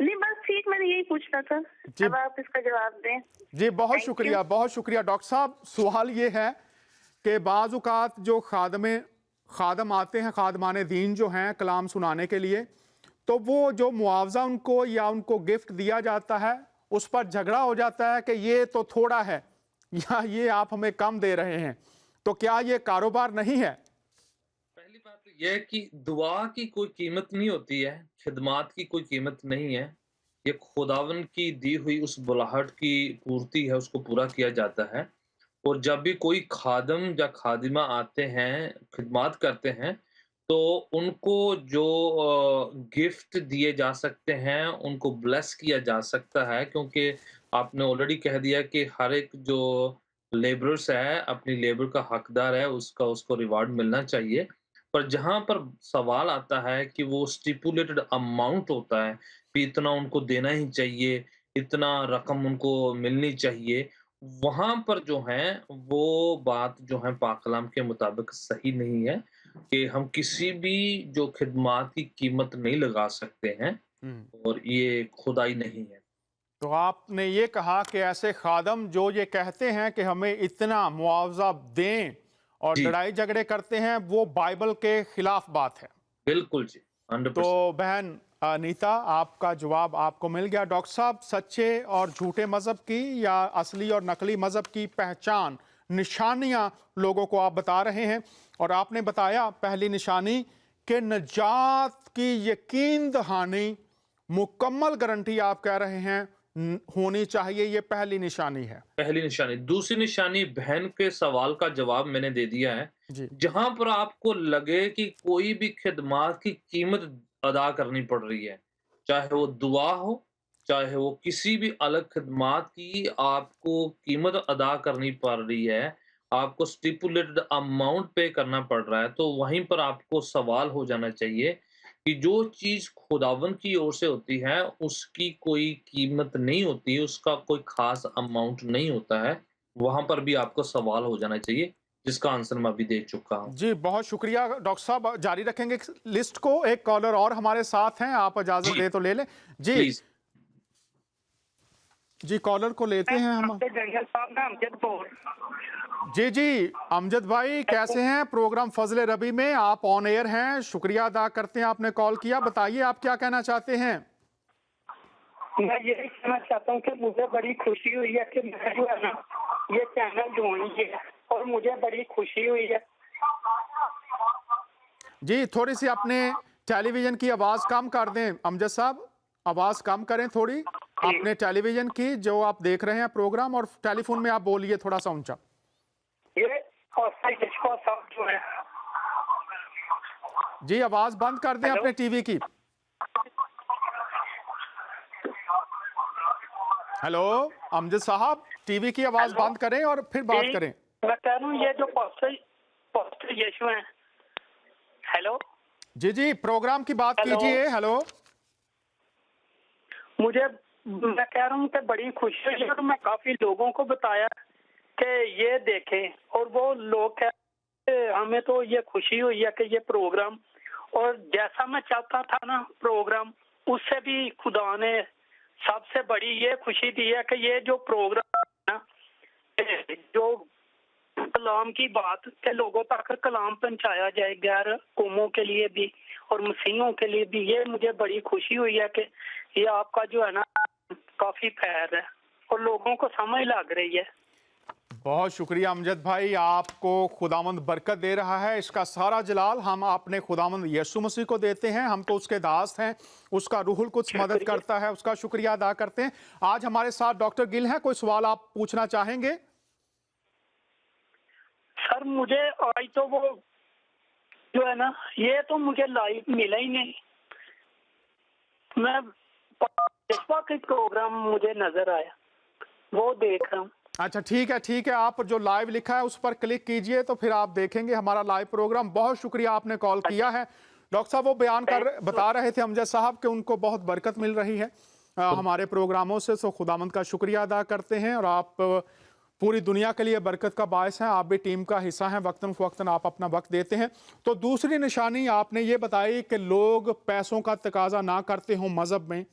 नहीं बस ठीक, मैंने यही पूछना था, जी। अब आप इसका जवाब दें। जी बहुत Thank शुक्रिया, you. बहुत शुक्रिया। डॉक्टर साहब, सवाल ये है कि बाज़ औक़ात जो खादम आते हैं, खादमान दीन जो हैं कलाम सुनाने के लिए, तो वो जो मुआवजा उनको या उनको गिफ्ट दिया जाता है उस पर झगड़ा हो जाता है कि ये तो थोड़ा है या ये आप हमें कम दे रहे हैं, तो क्या ये कारोबार नहीं है? पहली बात तो यह है कि दुआ की कोई कीमत नहीं होती है, खिदमात की कोई कीमत नहीं है। ये खुदावन की दी हुई उस बुलाहट की पूर्ति है, उसको पूरा किया जाता है। और जब भी कोई खादम या खादिमा आते हैं, खिदमात करते हैं, तो उनको जो गिफ्ट दिए जा सकते हैं, उनको ब्लेस किया जा सकता है, क्योंकि आपने ऑलरेडी कह दिया कि हर एक जो लेबरर्स है, अपनी लेबर का हकदार है, उसका उसको रिवार्ड मिलना चाहिए। पर जहाँ पर सवाल आता है कि वो स्टिपुलेटेड अमाउंट होता है, कि इतना उनको देना ही चाहिए, इतना रकम उनको मिलनी चाहिए, वहाँ पर जो है वो बात जो है पाक कलाम के मुताबिक सही नहीं है कि हम किसी भी जो खिदमात की कीमत नहीं लगा सकते हैं, और ये खुदाई नहीं है। तो आपने ये कहा कि ऐसे खादम जो ये कहते हैं कि हमें इतना मुआवजा दें और जी। लड़ाई झगड़े करते हैं, वो बाइबल के खिलाफ बात है। बिल्कुल जी, 100%। तो बहन नीता, आपका जवाब आपको मिल गया। डॉक्टर साहब, सच्चे और झूठे मजहब की या असली और नकली मजहब की पहचान, निशानियां लोगों को आप बता रहे हैं, और आपने बताया पहली निशानी कि नजात की यकीन दहानी, मुकम्मल गारंटी आप कह रहे हैं होनी चाहिए, ये पहली निशानी है। पहली निशानी। दूसरी निशानी, बहन के सवाल का जवाब मैंने दे दिया है। जी। जहां पर आपको लगे कि कोई भी खिदमात की कीमत अदा करनी पड़ रही है, चाहे वो दुआ हो, चाहे वो किसी भी अलग खिदमात की आपको कीमत अदा करनी पड़ रही है, आपको स्टिपुलेटेड अमाउंट पे करना पड़ रहा है, तो वहीं पर आपको सवाल हो जाना चाहिए कि जो चीज़ खुदावन की ओर से होती है, उसकी कोई कीमत नहीं होती, उसका कोई ख़ास अमाउंट नहीं होता है। वहाँ पर भी आपको सवाल हो जाना चाहिए, जिसका आंसर मैं अभी दे चुका हूँ। जी, बहुत शुक्रिया डॉक्टर साहब। जारी रखेंगे इस लिस्ट को। एक कॉलर और हमारे साथ हैं, आप इजाजत जी। दे तो ले लें। जी प्लीज़। जी, कॉलर को लेते हैं हम। जंगल साहब ना अमजदपुर। जी जी, अमजद भाई कैसे हैं? प्रोग्राम फजले रबी में आप ऑन एयर हैं, शुक्रिया अदा करते हैं आपने कॉल किया। बताइए आप क्या कहना चाहते हैं? मैं यही कहना चाहता हूँ कि मुझे बड़ी खुशी हुई है कि मैं जो है ना ये चैनल ज्वाइन किया, और मुझे बड़ी खुशी हुई है। जी, थोड़ी सी अपने टेलीविजन की आवाज कम कर दें अमजद साहब, आवाज कम करें थोड़ी अपने टेलीविजन की, जो आप देख रहे हैं प्रोग्राम, और टेलीफोन में आप बोलिए थोड़ा सा ऊंचा। ये इसको सब जो है जी, आवाज बंद कर दें हेलो? अपने टीवी की। हेलो अमजद साहब, टीवी की आवाज हेलो? बंद करें और फिर बात जी, करें। मैं कह रहा हूँ ये जो पास्टर यीशु हैं। हेलो, जी जी, प्रोग्राम की बात हेलो? कीजिए। हेलो। मैं कह रहा हूँ कि बड़ी खुशी हुई है, और मैं काफी लोगों को बताया कि ये देखें, और वो लोग कहते हमें तो ये खुशी हुई है कि ये प्रोग्राम, और जैसा मैं चाहता था ना प्रोग्राम, उससे भी खुदा ने सबसे बड़ी ये खुशी दी है कि ये जो प्रोग्राम है ना, जो कलाम की बात के लोगों तक कलाम पहुंचाया जाए, गैर कौमों के लिए भी और मसीहों के लिए भी, ये मुझे बड़ी खुशी हुई है कि ये आपका जो है ना काफी फैल है और लोगों को समझ लग रही है। बहुत शुक्रिया अमजद भाई, आपको खुदावंद बरकत दे रहा है। इसका सारा जलाल हम अपने खुदावंद यीशु मसीह को देते हैं, हम तो उसके दास हैं, उसका रूहुल कुछ मदद करता है, उसका शुक्रिया अदा करते हैं। आज हमारे साथ डॉक्टर गिल हैं, कोई सवाल आप पूछना चाहेंगे? सर मुझे आज तो वो जो है ना, ये तो मुझे लाइव मिला ही नहीं, मैं के प्रोग्राम मुझे नजर आया, वो देख रहा हूँ। अच्छा ठीक है, आप जो लाइव लिखा है उस पर क्लिक कीजिए तो फिर आप देखेंगे हमारा लाइव प्रोग्राम। बहुत शुक्रिया आपने कॉल किया है। डॉक्टर साहब वो बयान बता रहे थे अमजद साहब कि उनको बहुत बरकत मिल रही है हमारे प्रोग्रामों से, सो खुदावंद का शुक्रिया अदा करते हैं। और आप पूरी दुनिया के लिए बरकत का बायस हैं, आप भी टीम का हिस्सा हैं, वक्तन फ़वक्तन आप अपना वक्त देते हैं। तो दूसरी निशानी आपने ये बताई कि लोग पैसों का तकाजा ना करते हों मजहब में,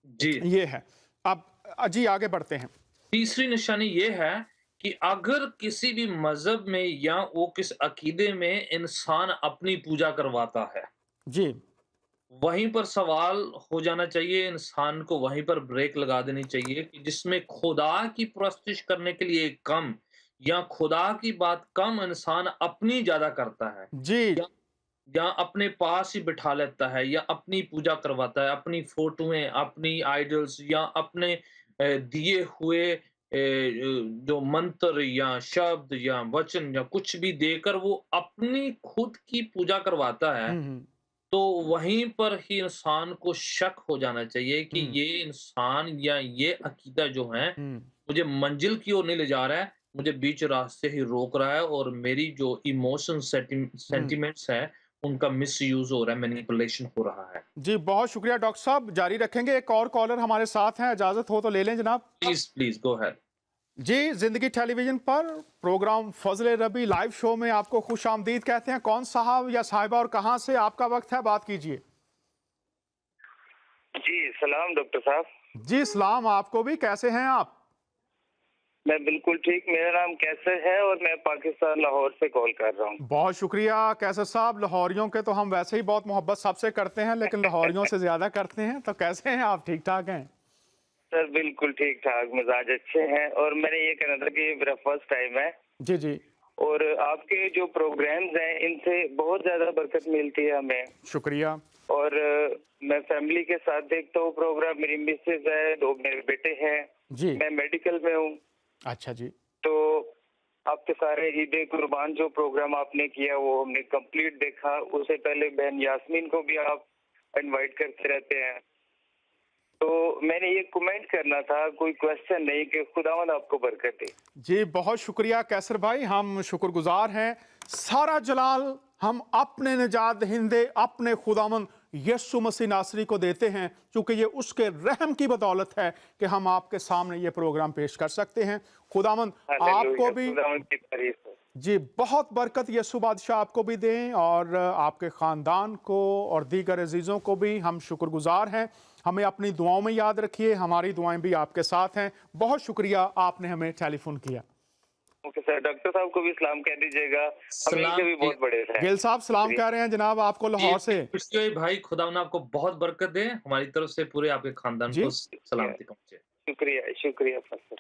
जी ये है। अब जी आगे बढ़ते हैं। तीसरी निशानी ये है कि अगर किसी भी मजहब में या वो किस अकीदे में इंसान अपनी पूजा करवाता है, जी वहीं पर सवाल हो जाना चाहिए, इंसान को वहीं पर ब्रेक लगा देनी चाहिए कि जिसमें खुदा की परस्तिश करने के लिए कम या खुदा की बात कम इंसान अपनी ज़्यादा करता है जी या या अपने पास ही बिठा लेता है या अपनी पूजा करवाता है, अपनी फ़ोटोएँ, अपनी आइडल्स या अपने दिए हुए जो मंत्र या शब्द या वचन या कुछ भी देकर वो अपनी खुद की पूजा करवाता है, हम्म तो वहीं पर ही इंसान को शक हो जाना चाहिए कि हम्म ये इंसान या ये अकीदा जो है, हम्म मुझे मंजिल की ओर नहीं ले जा रहा है, मुझे बीच रास्ते ही रोक रहा है और मेरी जो इमोशन हम्म सेंटिमेंट्स हैं, उनका मिसयूज़ हो रहा है, मैनिपुलेशन हो रहा है। जी बहुत शुक्रिया डॉक्टर साहब, जारी रखेंगे। एक और कॉलर हमारे साथ हैं, इजाजत हो तो ले लें जनाब। Please go ahead. जी जिंदगी टेलीविजन पर प्रोग्राम फजले रबी लाइव शो में आपको खुश आमदीद कहते हैं। कौन साहब या साहिबा और कहां से? आपका वक्त है, बात कीजिए। जी सलाम डॉक्टर साहब। जी सलाम आपको भी, कैसे हैं आप? मैं बिल्कुल ठीक, मेरा नाम कैसर है और मैं पाकिस्तान लाहौर से कॉल कर रहा हूँ। बहुत शुक्रिया कैसर साहब। लाहौरियों के तो हम वैसे ही बहुत मोहब्बत सबसे करते हैं, लेकिन लाहौरियों से ज्यादा करते हैं। तो कैसे हैं आप, ठीक ठाक हैं? सर बिल्कुल ठीक ठाक, मिजाज अच्छे हैं और मैंने ये कहना था कि ये मेरा फर्स्ट टाइम है जी जी और आपके जो प्रोग्राम्स हैं इनसे बहुत ज्यादा बरकत मिलती है हमें। शुक्रिया। और मैं फैमिली के साथ देखता हूँ प्रोग्राम, मेरी मिसेज है, 2 मेरे बेटे हैं, जी मैं मेडिकल में हूँ। अच्छा जी तो आपके सारे ईद कुर्बान जो प्रोग्राम आपने किया वो हमने कंप्लीट देखा। उससे पहले बहन यास्मीन को भी आप इनवाइट करते रहते हैं। तो मैंने ये कमेंट करना था, कोई क्वेश्चन नहीं, कि खुदावंद आपको बरकत दे। जी बहुत शुक्रिया कैसर भाई, हम शुक्रगुजार हैं। सारा जलाल हम अपने निजात दहिंदे अपने खुदावंद यीशु मसीह नासरी को देते हैं, क्योंकि ये उसके रहम की बदौलत है कि हम आपके सामने ये प्रोग्राम पेश कर सकते हैं। खुदावंद आपको भी खुदावंद की तारीफ हो। जी बहुत बरकत यीशु बादशाह आपको भी दें और आपके ख़ानदान को और दीगर अजीज़ों को भी हम शुक्रगुजार हैं। हमें अपनी दुआओं में याद रखिए, हमारी दुआएं भी आपके साथ हैं। बहुत शुक्रिया आपने हमें टेलीफोन किया। ओके सर, डॉक्टर साहब को भी सलाम कह दीजिएगा, हम सलाम इनसे भी बहुत बड़े हैं। गिल साहब सलाम कह रहे हैं जनाब आपको लाहौर से। जी भाई, खुदावंद आपको बहुत बरकत दे, हमारी तरफ से पूरे आपके खानदान जी को सलामती पहुंचे। शुक्रिया शुक्रिया सर।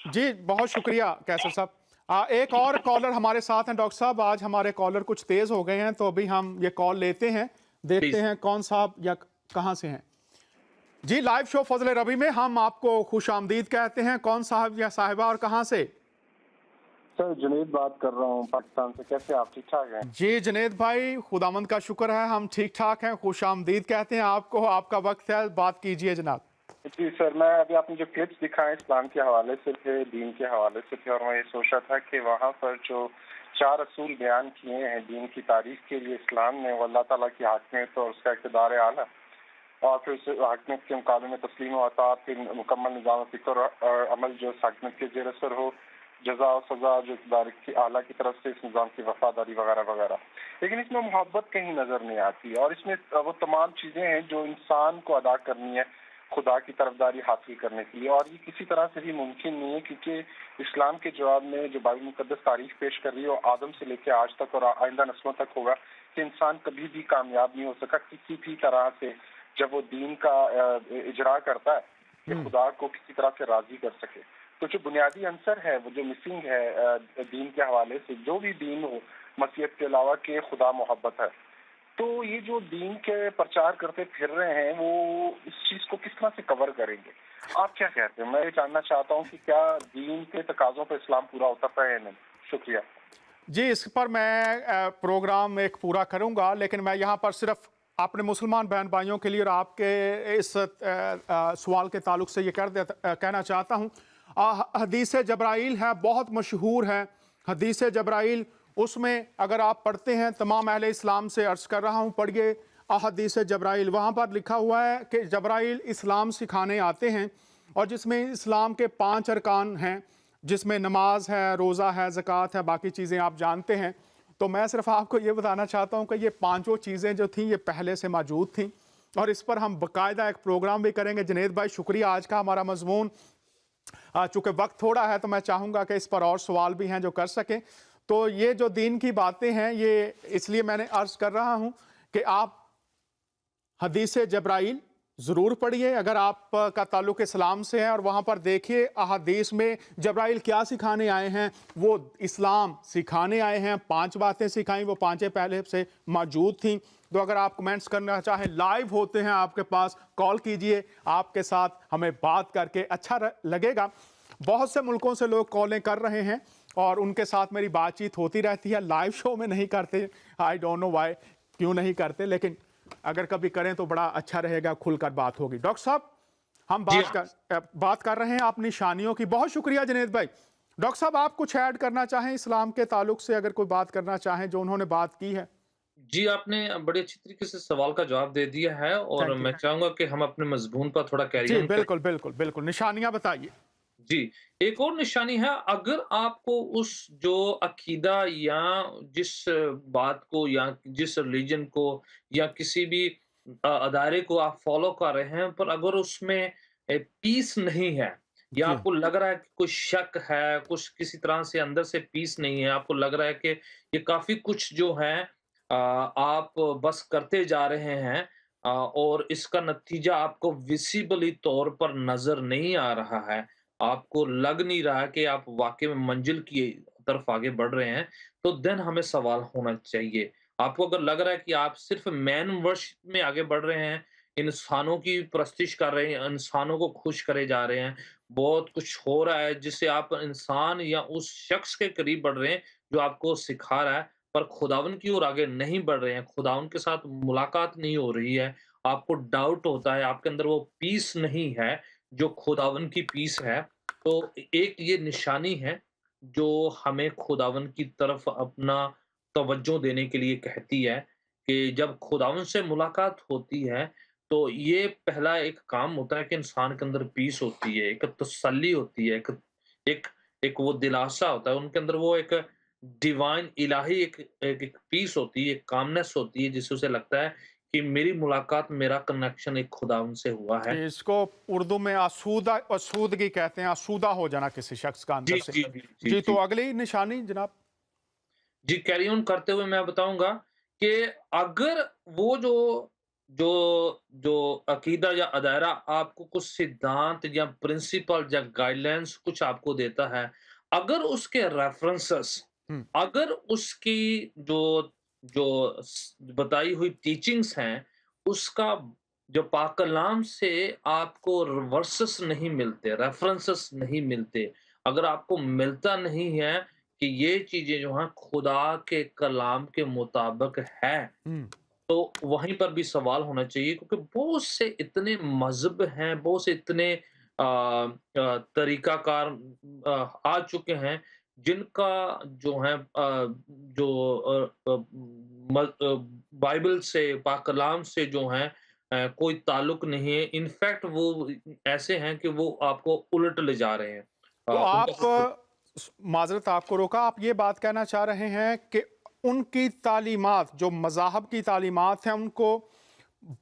जी बहुत शुक्रिया कैसर साहब। एक और कॉलर हमारे साथ हैं डॉक्टर साहब। आज हमारे कॉलर कुछ तेज हो गए हैं, तो अभी हम ये कॉल लेते हैं, देखते Please. हैं कौन साहब या कहां से हैं। जी लाइव शो फजले रबी में हम आपको खुश आमदीद कहते हैं। कौन साहब या साहिबा और कहां से? सर जुनेद बात कर रहा हूँ पाकिस्तान से। कैसे आप, ठीक ठाक हैं? जी जुनेद भाई, खुदावंद का शुक्र है हम ठीक ठाक हैं। खुश आमदीद कहते हैं आपको, आपका वक्त है, बात कीजिए जनाब। जी सर, मैं अभी आपने जो क्लिप्स दिखाए इस्लाम के हवाले से थे, दीन के हवाले से थे, और मैं ये सोचा था कि वहाँ पर जो 4 असूल बयान किए हैं दीन की तारीफ के लिए इस्लाम ने, वो अल्लाह ताला की हाकमियत और उसका इक़्तिदार आला, और फिर उस हाकमियत के मुकाबले में तस्लीम व अताअत के मुकम्मल निज़ाम फ़िक्र और अमल जो इस हाकमियत के ज़ेर असर हो, जज़ा और सज़ा जो इक़्तिदार की आला की तरफ से इस निज़ाम की वफ़ादारी वगैरह वगैरह। लेकिन इसमें मोहब्बत कहीं नज़र नहीं आती, और इसमें वो तमाम चीज़ें हैं जो इंसान को अदा करनी है खुदा की तरफदारी हासिल करने के लिए, और ये किसी तरह से भी मुमकिन नहीं है, क्योंकि इस्लाम के जवाब में जो बाइबल मुकद्दस तारीफ पेश कर रही है वो आदम से लेकर आज तक और आइंदा नस्लों तक होगा कि इंसान कभी भी कामयाब नहीं हो सका किसी भी तरह से जब वो दीन का इजरा करता है कि खुदा को किसी तरह से राजी कर सके। तो जो बुनियादी अंसर है, वो जो मिसिंग है दीन के हवाले से, जो भी दीन हो मसीहत के अलावा के खुदा मोहब्बत है, तो ये जो दीन के प्रचार करते फिर रहे हैं वो इस चीज को किस तरह से कवर करेंगे? आप क्या कहते हैं? मैं ये जानना चाहता हूँ कि क्या दीन के तकाजों पर इस्लाम पूरा उतरता है या नहीं? शुक्रिया जी। इस पर मैं प्रोग्राम एक पूरा करूंगा, लेकिन मैं यहाँ पर सिर्फ अपने मुसलमान बहन भाइयों के लिए और आपके इस सवाल के ताल्लुक से ये कहना चाहता हूँ। हदीस जब्राइल है, बहुत मशहूर है हदीस जब्राइल। उसमें अगर आप पढ़ते हैं, तमाम अहले इस्लाम से अर्ज़ कर रहा हूँ, पढ़िए हदीस जब्राइल। वहाँ पर लिखा हुआ है कि जब्राइल इस्लाम सिखाने आते हैं, और जिसमें इस्लाम के 5 अरकान हैं, जिसमें नमाज है, रोज़ा है, ज़कात है, बाकी चीज़ें आप जानते हैं। तो मैं सिर्फ आपको ये बताना चाहता हूँ कि ये 5 चीज़ें जो थीं ये पहले से मौजूद थीं, और इस पर हम बाकायदा एक प्रोग्राम भी करेंगे। जुनेद भाई शुक्रिया, आज का हमारा मजमून, चूँकि वक्त थोड़ा है तो मैं चाहूँगा कि इस पर और सवाल भी हैं जो कर सकें। तो ये जो दीन की बातें हैं, ये इसलिए मैंने अर्ज़ कर रहा हूँ कि आप हदीस जब्राइल ज़रूर पढ़िए अगर आपका ताल्लुक़ इस्लाम से है, और वहाँ पर देखिए अहादीस में जब्राइल क्या सिखाने आए हैं। वो इस्लाम सिखाने आए हैं, 5 बातें सिखाई, वो 5 पहले से मौजूद थी। तो अगर आप कमेंट्स करना चाहें, लाइव होते हैं आपके पास, कॉल कीजिए, आपके साथ हमें बात करके अच्छा लगेगा। बहुत से मुल्कों से लोग कॉलें कर रहे हैं और उनके साथ मेरी बातचीत होती रहती है। लाइव शो में नहीं करते, आई डोंट नो वाई, क्यों नहीं करते, लेकिन अगर कभी करें तो बड़ा अच्छा रहेगा, खुलकर बात होगी। डॉक्टर साहब, हम बात कर रहे हैं आप निशानियों की। बहुत शुक्रिया जुनैद भाई। डॉक्टर साहब, आप कुछ ऐड करना चाहें इस्लाम के ताल्लुक से, अगर कोई बात करना चाहें जो उन्होंने बात की है? जी, आपने बड़े अच्छी तरीके से सवाल का जवाब दे दिया है, और थैंक यू। मैं चाहूँगा कि हम अपने मज़मून पर थोड़ा कैरी जी ऑन करें। बिल्कुल बिल्कुल बिल्कुल, निशानियां बताइए। जी, एक और निशानी है, अगर आपको उस जो अकीदा या जिस बात को या जिस रिलीजन को या किसी भी अदारे को आप फॉलो कर रहे हैं, पर अगर उसमें पीस नहीं है, या जी आपको लग रहा है कि कोई शक है, कुछ किसी तरह से अंदर से पीस नहीं है, आपको लग रहा है कि ये काफ़ी कुछ जो है आप बस करते जा रहे हैं, और इसका नतीजा आपको विज़िबली तौर पर नज़र नहीं आ रहा है, आपको लग नहीं रहा है कि आप वाक़ई में मंज़िल की तरफ आगे बढ़ रहे हैं, तो देन हमें सवाल होना चाहिए। आपको अगर लग रहा है कि आप सिर्फ़ मैन वर्शिप में आगे बढ़ रहे हैं, इंसानों की परस्तिश कर रहे हैं, इंसानों को खुश करे जा रहे हैं, बहुत कुछ हो रहा है जिससे आप इंसान या उस शख्स के करीब बढ़ रहे हैं, जो आपको सिखा रहा है, पर खुदावन की ओर आगे नहीं बढ़ रहे हैं, खुदावन के साथ मुलाकात नहीं हो रही है, आपको डाउट होता है, आपके अंदर वो पीस नहीं है, जो खुदावन की पीस है, तो एक ये निशानी है, जो हमें खुदावन की तरफ अपना तवज्जो देने के लिए कहती है, कि जब खुदावन से मुलाकात होती है, तो ये पहला एक काम होता है कि इंसान के अंदर पीस होती है, एक तसल्ली होती है, एक एक वो दिलासा होता है, उनके अंदर वो एक डिवाइन इलाही एक पीस होती है, एक कामनेस होती है, जिससे उसे लगता है कि मेरी मुलाकात, मेरा कनेक्शन एक खुदावन से हुआ है। जी, इसको उर्दू में आसूदगी कहते हैं, आसूदा हो जाना किसी शख्स का जी, अंदर से। जी, जी, जी, जी, तो जी। अगली निशानी जनाब। जी, कैरी ऑन करते हुए मैं बताऊँगा कि अगर वो जो जो जो अकीदा या अदायरा आपको कुछ सिद्धांत या प्रिंसिपल या गाइडलाइंस कुछ आपको देता है, अगर उसके रेफरेंसेस, हम्म, अगर उसकी जो जो बताई हुई टीचिंग्स हैं, उसका जो पाक कलाम से आपको वर्सेस नहीं मिलते, रेफरेंसेस नहीं मिलते, अगर आपको मिलता नहीं है कि ये चीज़ें जो हैं खुदा के कलाम के मुताबिक है, हम्म, तो वहीं पर भी सवाल होना चाहिए, क्योंकि बहुत से इतने मज़हब हैं, बहुत से इतने तरीक़ाकार आ चुके हैं, जिनका जो है जो बाइबल से, पाक कलाम से जो है कोई ताल्लुक नहीं है। इनफैक्ट वो ऐसे हैं कि वो आपको उलट ले जा रहे हैं। तो आप उनका माजरत आपको रोका, आप ये बात कहना चाह रहे हैं कि उनकी तालीमात, जो मज़ाहब की तालीमात हैं, उनको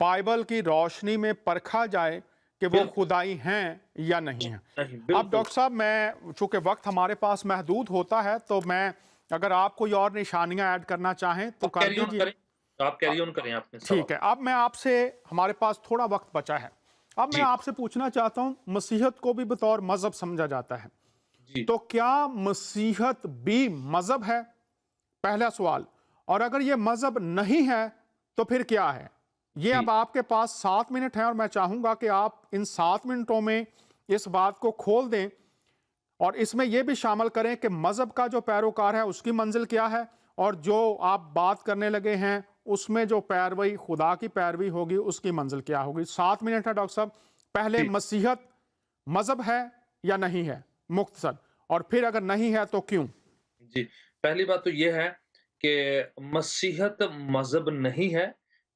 बाइबल की रोशनी में परखा जाए कि वो बिल्कुल, खुदाई हैं या नहीं हैं। नहीं, अब बिल्कुल। डॉक्टर साहब, मैं चूंकि वक्त हमारे पास महदूद होता है, तो मैं अगर आप कोई और निशानियां ऐड करना चाहें तो आप कर कैरी ऑन दीजिए। करें, आप कैरी ऑन करें अपने सवाल। ठीक है, अब मैं आपसे, हमारे पास थोड़ा वक्त बचा है, अब मैं जी, आपसे पूछना चाहता हूं, मसीहत को भी बतौर मजहब समझा जाता है, जी, तो क्या मसीहत भी मजहब है? पहला सवाल। और अगर ये मजहब नहीं है तो फिर क्या है? ये जी, अब आपके पास 7 मिनट हैं, और मैं चाहूंगा कि आप इन 7 मिनटों में इस बात को खोल दें, और इसमें यह भी शामिल करें कि मजहब का जो पैरोकार है उसकी मंजिल क्या है, और जो आप बात करने लगे हैं उसमें जो पैरवी, खुदा की पैरवी होगी, उसकी मंजिल क्या होगी। 7 मिनट है डॉक्टर साहब। पहले, जी, मसीहत मजहब है या नहीं है, मुख्तसर, और फिर अगर नहीं है तो क्यों? जी। पहली बात तो ये है कि मसीहत मज़हब नहीं है,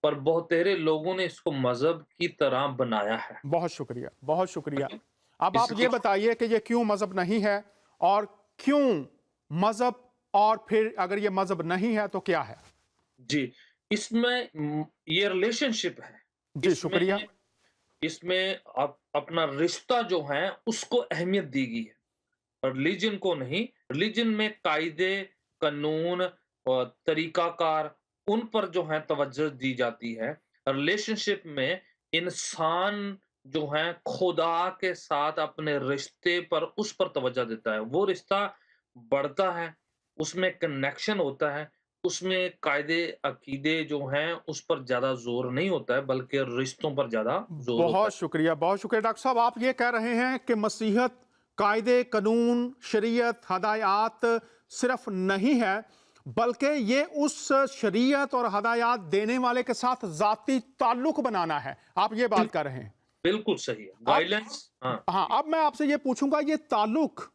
पर बहुतेरे लोगों ने इसको मज़हब की तरह बनाया है। बहुत शुक्रिया, बहुत शुक्रिया। अब आप इसको ये बताइए कि ये क्यों मजहब नहीं है, और क्यों मजहब, और फिर अगर ये मजहब नहीं है तो क्या है? जी, इसमें ये रिलेशनशिप है। जी शुक्रिया। इसमें इसमें अपना रिश्ता जो है उसको अहमियत दी गई है, रिलीजन को नहीं। रिलीजन में कायदे, कानून और तरीकाकार, उन पर जो है तवज्जो दी जाती है। रिलेशनशिप में इंसान जो है खुदा के साथ अपने रिश्ते पर उस पर तवज्जो देता है, वो रिश्ता बढ़ता है, उसमें कनेक्शन होता है, उसमें कायदे अकीदे जो हैं उस पर ज्यादा जोर नहीं होता है बल्कि रिश्तों पर ज्यादा जोर होता है। बहुत शुक्रिया डॉक्टर साहब। आप ये कह रहे हैं कि मसीहत कायदे कानून शरीयत हदायत सिर्फ नहीं है, बल्कि ये उस शरीयत और हदायत देने वाले के साथ जाती ताल्लुक बनाना है, आप ये बात कर रहे हैं। बिल्कुल सही है, गाइडेंस। हाँ हाँ, अब मैं आपसे ये पूछूंगा, ये ताल्लुक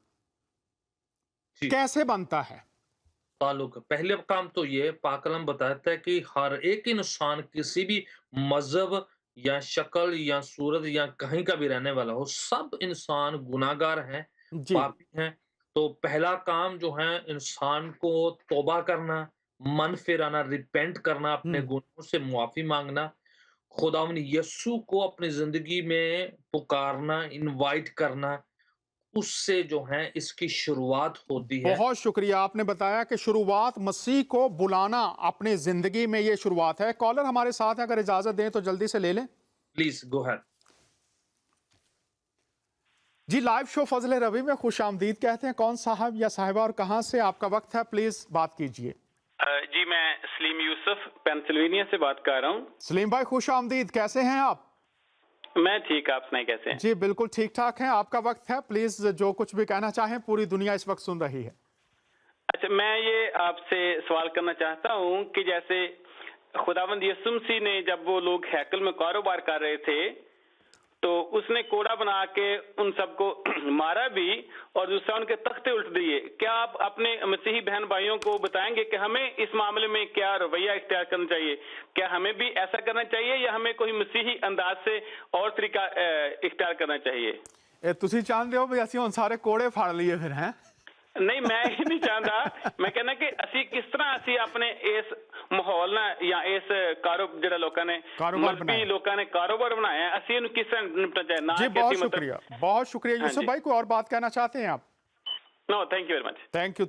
जी। कैसे बनता है? ताल्लुक पहले काम तो ये पाक कलाम बताता है कि हर एक इंसान किसी भी मजहब या शक्ल या सूरत या कहीं का भी रहने वाला हो, सब इंसान गुनाहगार हैं, जी पापी हैं। तो पहला काम जो है इंसान को तौबा करना, मन फिराना, रिपेंट करना, अपने गुनाहों से मुआफी मांगना, खुदावंद यीशु को अपनी जिंदगी में पुकारना, इनवाइट करना, उससे जो है इसकी शुरुआत होती है। बहुत शुक्रिया, आपने बताया कि शुरुआत मसीह को बुलाना अपनी जिंदगी में, ये शुरुआत है। कॉलर हमारे साथ है, अगर इजाजत दें तो जल्दी से ले लें। Please go ahead. जी, लाइव शो फजले रबी में खुश आमदीद कहते हैं। कौन साहब या साहिबा और कहां से? आपका वक्त है, प्लीज बात कीजिए। जी, मैं सलीम यूसुफ पेंसिल्वेनिया से बात कर रहा हूँ। सलीम भाई खुश आमदीद, कैसे हैं आप? मैं ठीक, आप सुनाए कैसे हैं? जी बिल्कुल ठीक ठाक हैं। आपका वक्त है, प्लीज जो कुछ भी कहना चाहें, पूरी दुनिया इस वक्त सुन रही है। अच्छा, मैं ये आपसे सवाल करना चाहता हूँ कि जैसे खुदावंद यीशु मसीह ने जब वो लोग हैकल में कारोबार कर रहे थे तो उसने कोड़ा बना के उन सबको मारा भी और दूसरा उनके तख्ते उल्ट दिए। क्या आप अपने मसीही बहन भाइयों को बताएंगे कि हमें इस मामले में क्या रवैया इख्तियार करना चाहिए? क्या हमें भी ऐसा करना चाहिए या हमें कोई मसीही अंदाज से और तरीका इख्तियार करना चाहिए? तुसी चाहते हो भी ਅਸੀਂ ਹੁਣ ਸਾਰੇ ਕੋੜੇ ਫੜ ਲਈਏ ਫਿਰ? हैं नहीं, मैं ये नहीं चाहता। मैं कहना कि ਅਸੀਂ ਕਿਸ ਤਰ੍ਹਾਂ ਅਸੀਂ ਆਪਣੇ ਇਸ ਮਾਹੌਲ ਨਾਲ ਜਾਂ ਇਸ ਜਿਹੜਾ ਲੋਕਾਂ ਨੇ ਮਜ਼ਹਬੀ ਲੋਕਾਂ ਨੇ ਕਾਰੋਬਾਰ ਬਣਾਇਆ ਹੈ, ਅਸੀਂ ਇਹਨੂੰ ਕਿਸ ਤਰ੍ਹਾਂ ਨਿਪਟਣਾ ਚਾਹੀਏ? ਨਾ जी बहुत शुक्रिया यूसुफ भाई। कोई और बात कहना चाहते हैं आप? No, thank you very much.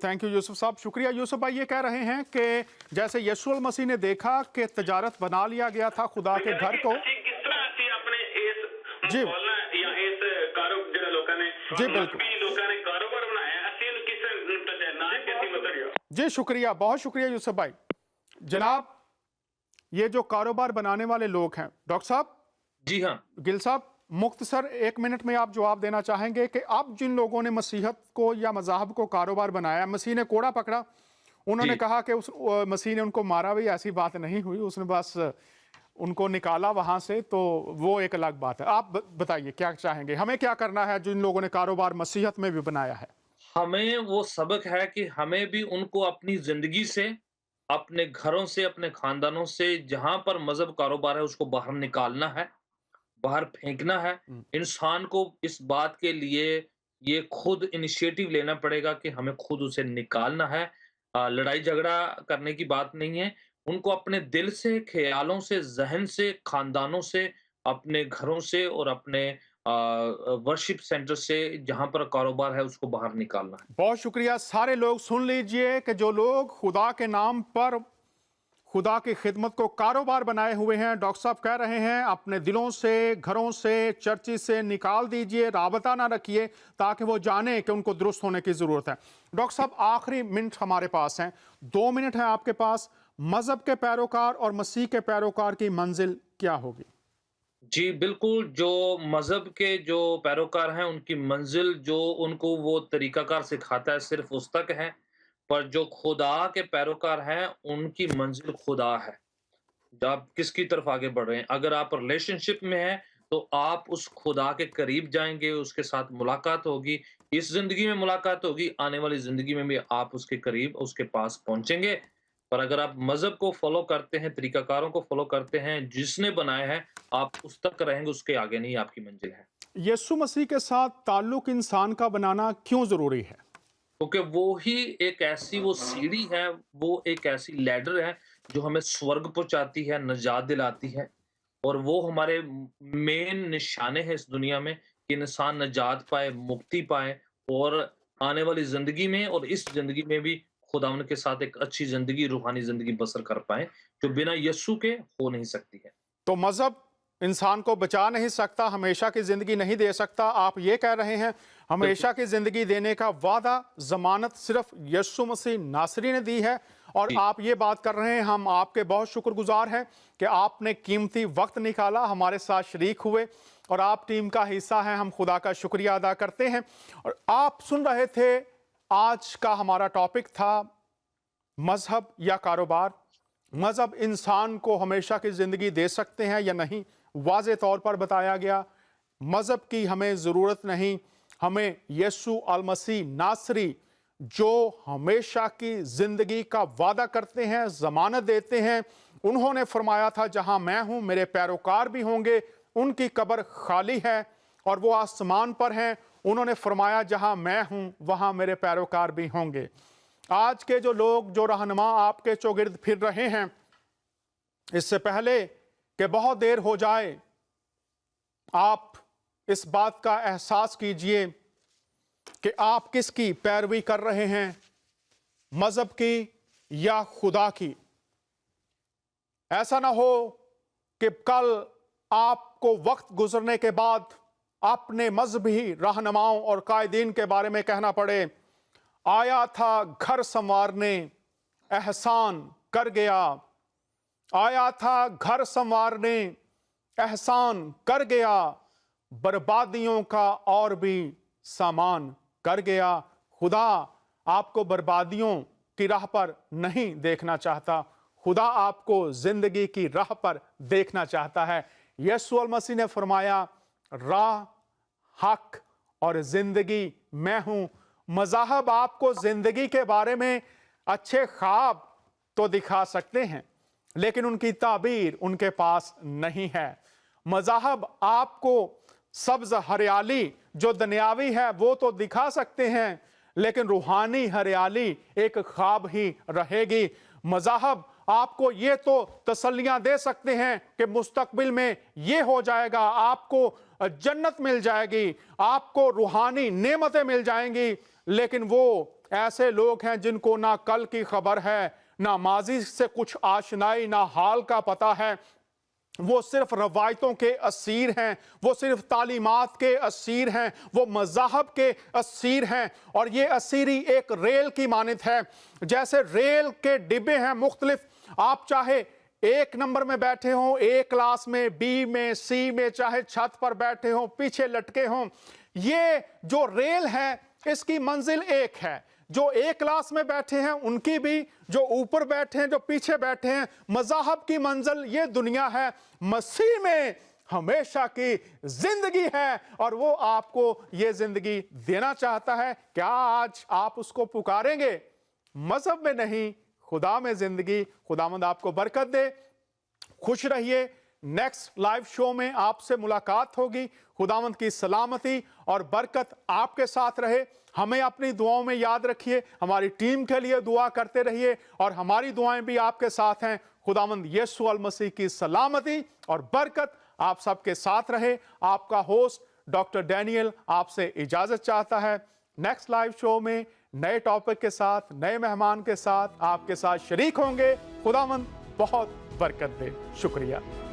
Thank you Yusuf साहब, शुक्रिया। यूसुफ भाई ये कह रहे हैं कि जैसे यीशु मसीह ने देखा कि तजारत बना लिया गया था खुदा के घर को। जी जी बिल्कुल जी, शुक्रिया, बहुत शुक्रिया यूसुफ भाई। जनाब, ये जो कारोबार बनाने वाले लोग हैं, डॉक्टर साहब। जी हाँ गिल साहब, मुख्तसर 1 मिनट में आप जवाब देना चाहेंगे कि अब जिन लोगों ने मसीहत को या मज़हब को कारोबार बनाया, मसीह ने कोड़ा पकड़ा, उन्होंने कहा कि उस मसीह ने उनको मारा भी, ऐसी बात नहीं हुई, उसने बस उनको निकाला वहां से, तो वो एक अलग बात है। आप बताइए क्या चाहेंगे, हमें क्या करना है जिन लोगों ने कारोबार मसीहत में भी बनाया है? हमें वो सबक है कि हमें भी उनको अपनी जिंदगी से, अपने घरों से, अपने खानदानों से, जहां पर मजहब कारोबार है उसको बाहर निकालना है, बाहर फेंकना है। इंसान को इस बात के लिए ये खुद इनिशिएटिव लेना पड़ेगा कि हमें खुद उसे निकालना है। लड़ाई झगड़ा करने की बात नहीं है। उनको अपने दिल से, ख्यालों से, जहन से, खानदानों से, अपने घरों से और अपने वर्शिप सेंटर से जहां पर कारोबार है उसको बाहर निकालना है। बहुत शुक्रिया। सारे लोग सुन लीजिए कि जो लोग खुदा के नाम पर खुदा की खिदमत को कारोबार बनाए हुए हैं, डॉक्टर साहब कह रहे हैं अपने दिलों से, घरों से, चर्चिस से निकाल दीजिए, राबता ना रखिए, ताकि वो जाने कि उनको दुरुस्त होने की ज़रूरत है। डॉक्टर साहब, आखिरी मिनट हमारे पास हैं, 2 मिनट हैं आपके पास। मज़हब के पैरोकार और मसीह के पैरोकार की मंजिल क्या होगी? जी बिल्कुल, जो मजहब के जो पैरोकार हैं उनकी मंजिल जो उनको वो तरीकाकार सिखाता है सिर्फ उस तक है, पर जो खुदा के पैरोकार हैं उनकी मंजिल खुदा है। आप किसकी तरफ आगे बढ़ रहे हैं? अगर आप रिलेशनशिप में हैं तो आप उस खुदा के करीब जाएंगे, उसके साथ मुलाकात होगी, इस जिंदगी में मुलाकात होगी, आने वाली जिंदगी में भी आप उसके करीब, उसके पास पहुंचेंगे। पर अगर आप मजहब को फॉलो करते हैं, तरीकाकारों को फॉलो करते हैं जिसने बनाया है, आप उस तक रहेंगे, उसके आगे नहीं आपकी मंजिल है। यीशु मसीह के साथ ताल्लुक इंसान का बनाना क्यों जरूरी है? क्योंकि वो ही एक ऐसी वो सीढ़ी है, वो एक ऐसी लैडर है जो हमें स्वर्ग पहुंचाती है, निजात दिलाती है, और वो हमारे मेन निशाने हैं इस दुनिया में कि इंसान निजात पाए, मुक्ति पाए और आने वाली जिंदगी में और इस जिंदगी में भी खुदावंद के साथ एक अच्छी जिंदगी, रूहानी जिंदगी बसर कर पाए, जो बिना यीशु के हो नहीं सकती है। तो मजहब इंसान को बचा नहीं सकता, हमेशा की जिंदगी नहीं दे सकता। आप ये कह रहे हैं हमेशा की जिंदगी देने का वादा, जमानत सिर्फ यीशु मसीह नासरी ने दी है। और आप ये बात कर रहे हैं, हम आपके बहुत शुक्रगुजार हैं कि आपने कीमती वक्त निकाला, हमारे साथ शरीक हुए और आप टीम का हिस्सा हैं। हम खुदा का शुक्रिया अदा करते हैं। और आप सुन रहे थे, आज का हमारा टॉपिक था मजहब या कारोबार। मजहब इंसान को हमेशा की जिंदगी दे सकते हैं या नहीं, वाज़े तौर पर बताया गया। मजहब की हमें ज़रूरत नहीं, हमें यीशु अल मसीह नासरी जो हमेशा की जिंदगी का वादा करते हैं, जमानत देते हैं। उन्होंने फरमाया था जहां मैं हूं मेरे पैरोकार भी होंगे। उनकी कब्र खाली है और वो आसमान पर हैं। उन्होंने फरमाया जहां मैं हूं वहां मेरे पैरोकार भी होंगे। आज के जो लोग, जो रहनुमा आपके चौगिर्द फिर रहे हैं, इससे पहले कि बहुत देर हो जाए, आप इस बात का एहसास कीजिए कि आप किसकी पैरवी कर रहे हैं, मजहब की या खुदा की। ऐसा ना हो कि कल आपको वक्त गुजरने के बाद अपने मजहबी रहनुमाओं और कायदीन के बारे में कहना पड़े, आया था घर संवारने एहसान कर गया, आया था घर संवारने एहसान कर गया, बर्बादियों का और भी सामान कर गया। खुदा आपको बर्बादियों की राह पर नहीं देखना चाहता, खुदा आपको जिंदगी की राह पर देखना चाहता है। यीशु अल मसीह ने फरमाया, राह, हक और जिंदगी मैं हूं। मज़ाहब आपको जिंदगी के बारे में अच्छे ख्वाब तो दिखा सकते हैं, लेकिन उनकी ताबीर उनके पास नहीं है। मज़ाहब आपको सब्ज हरियाली जो दुनियावी है वो तो दिखा सकते हैं, लेकिन रूहानी हरियाली एक ख्वाब ही रहेगी। मज़ाहब आपको ये तो तसल्लियां दे सकते हैं कि मुस्तकबिल में ये हो जाएगा, आपको जन्नत मिल जाएगी, आपको रूहानी नेमतें मिल जाएंगी, लेकिन वो ऐसे लोग हैं जिनको ना कल की खबर है, ना माजी से कुछ आशनाई, ना हाल का पता है। वो सिर्फ रवायतों के असीर हैं, वो सिर्फ तालीमात के असीर हैं, वो मज़ाहब के असीर हैं। और ये असीरी एक रेल की मानित है। जैसे रेल के डिब्बे हैं मुख्तलिफ, आप चाहे एक नंबर में बैठे हों, ए क्लास में, बी में, सी में, चाहे छत पर बैठे हों, पीछे लटके हों, ये जो रेल है इसकी मंजिल एक है। जो एक क्लास में बैठे हैं उनकी भी, जो ऊपर बैठे हैं, जो पीछे बैठे हैं, मज़ाहब की मंजिल ये दुनिया है। मसीह में हमेशा की जिंदगी है और वो आपको ये जिंदगी देना चाहता है। क्या आज आप उसको पुकारेंगे? मजहब में नहीं, खुदा में जिंदगी। खुदावंद आपको बरकत दे। खुश रहिए। नेक्स्ट लाइव शो में आपसे मुलाकात होगी। खुदावंद की सलामती और बरकत आपके साथ रहे। हमें अपनी दुआओं में याद रखिए, हमारी टीम के लिए दुआ करते रहिए और हमारी दुआएं भी आपके साथ हैं। खुदावंद यीशु अल मसीह की सलामती और बरकत आप सबके साथ रहे। आपका होस्ट डॉक्टर डैनियल आपसे इजाजत चाहता है। नेक्स्ट लाइव शो में नए टॉपिक के साथ, नए मेहमान के साथ आपके साथ शरीक होंगे। खुदावंद बहुत बरकत दे। शुक्रिया।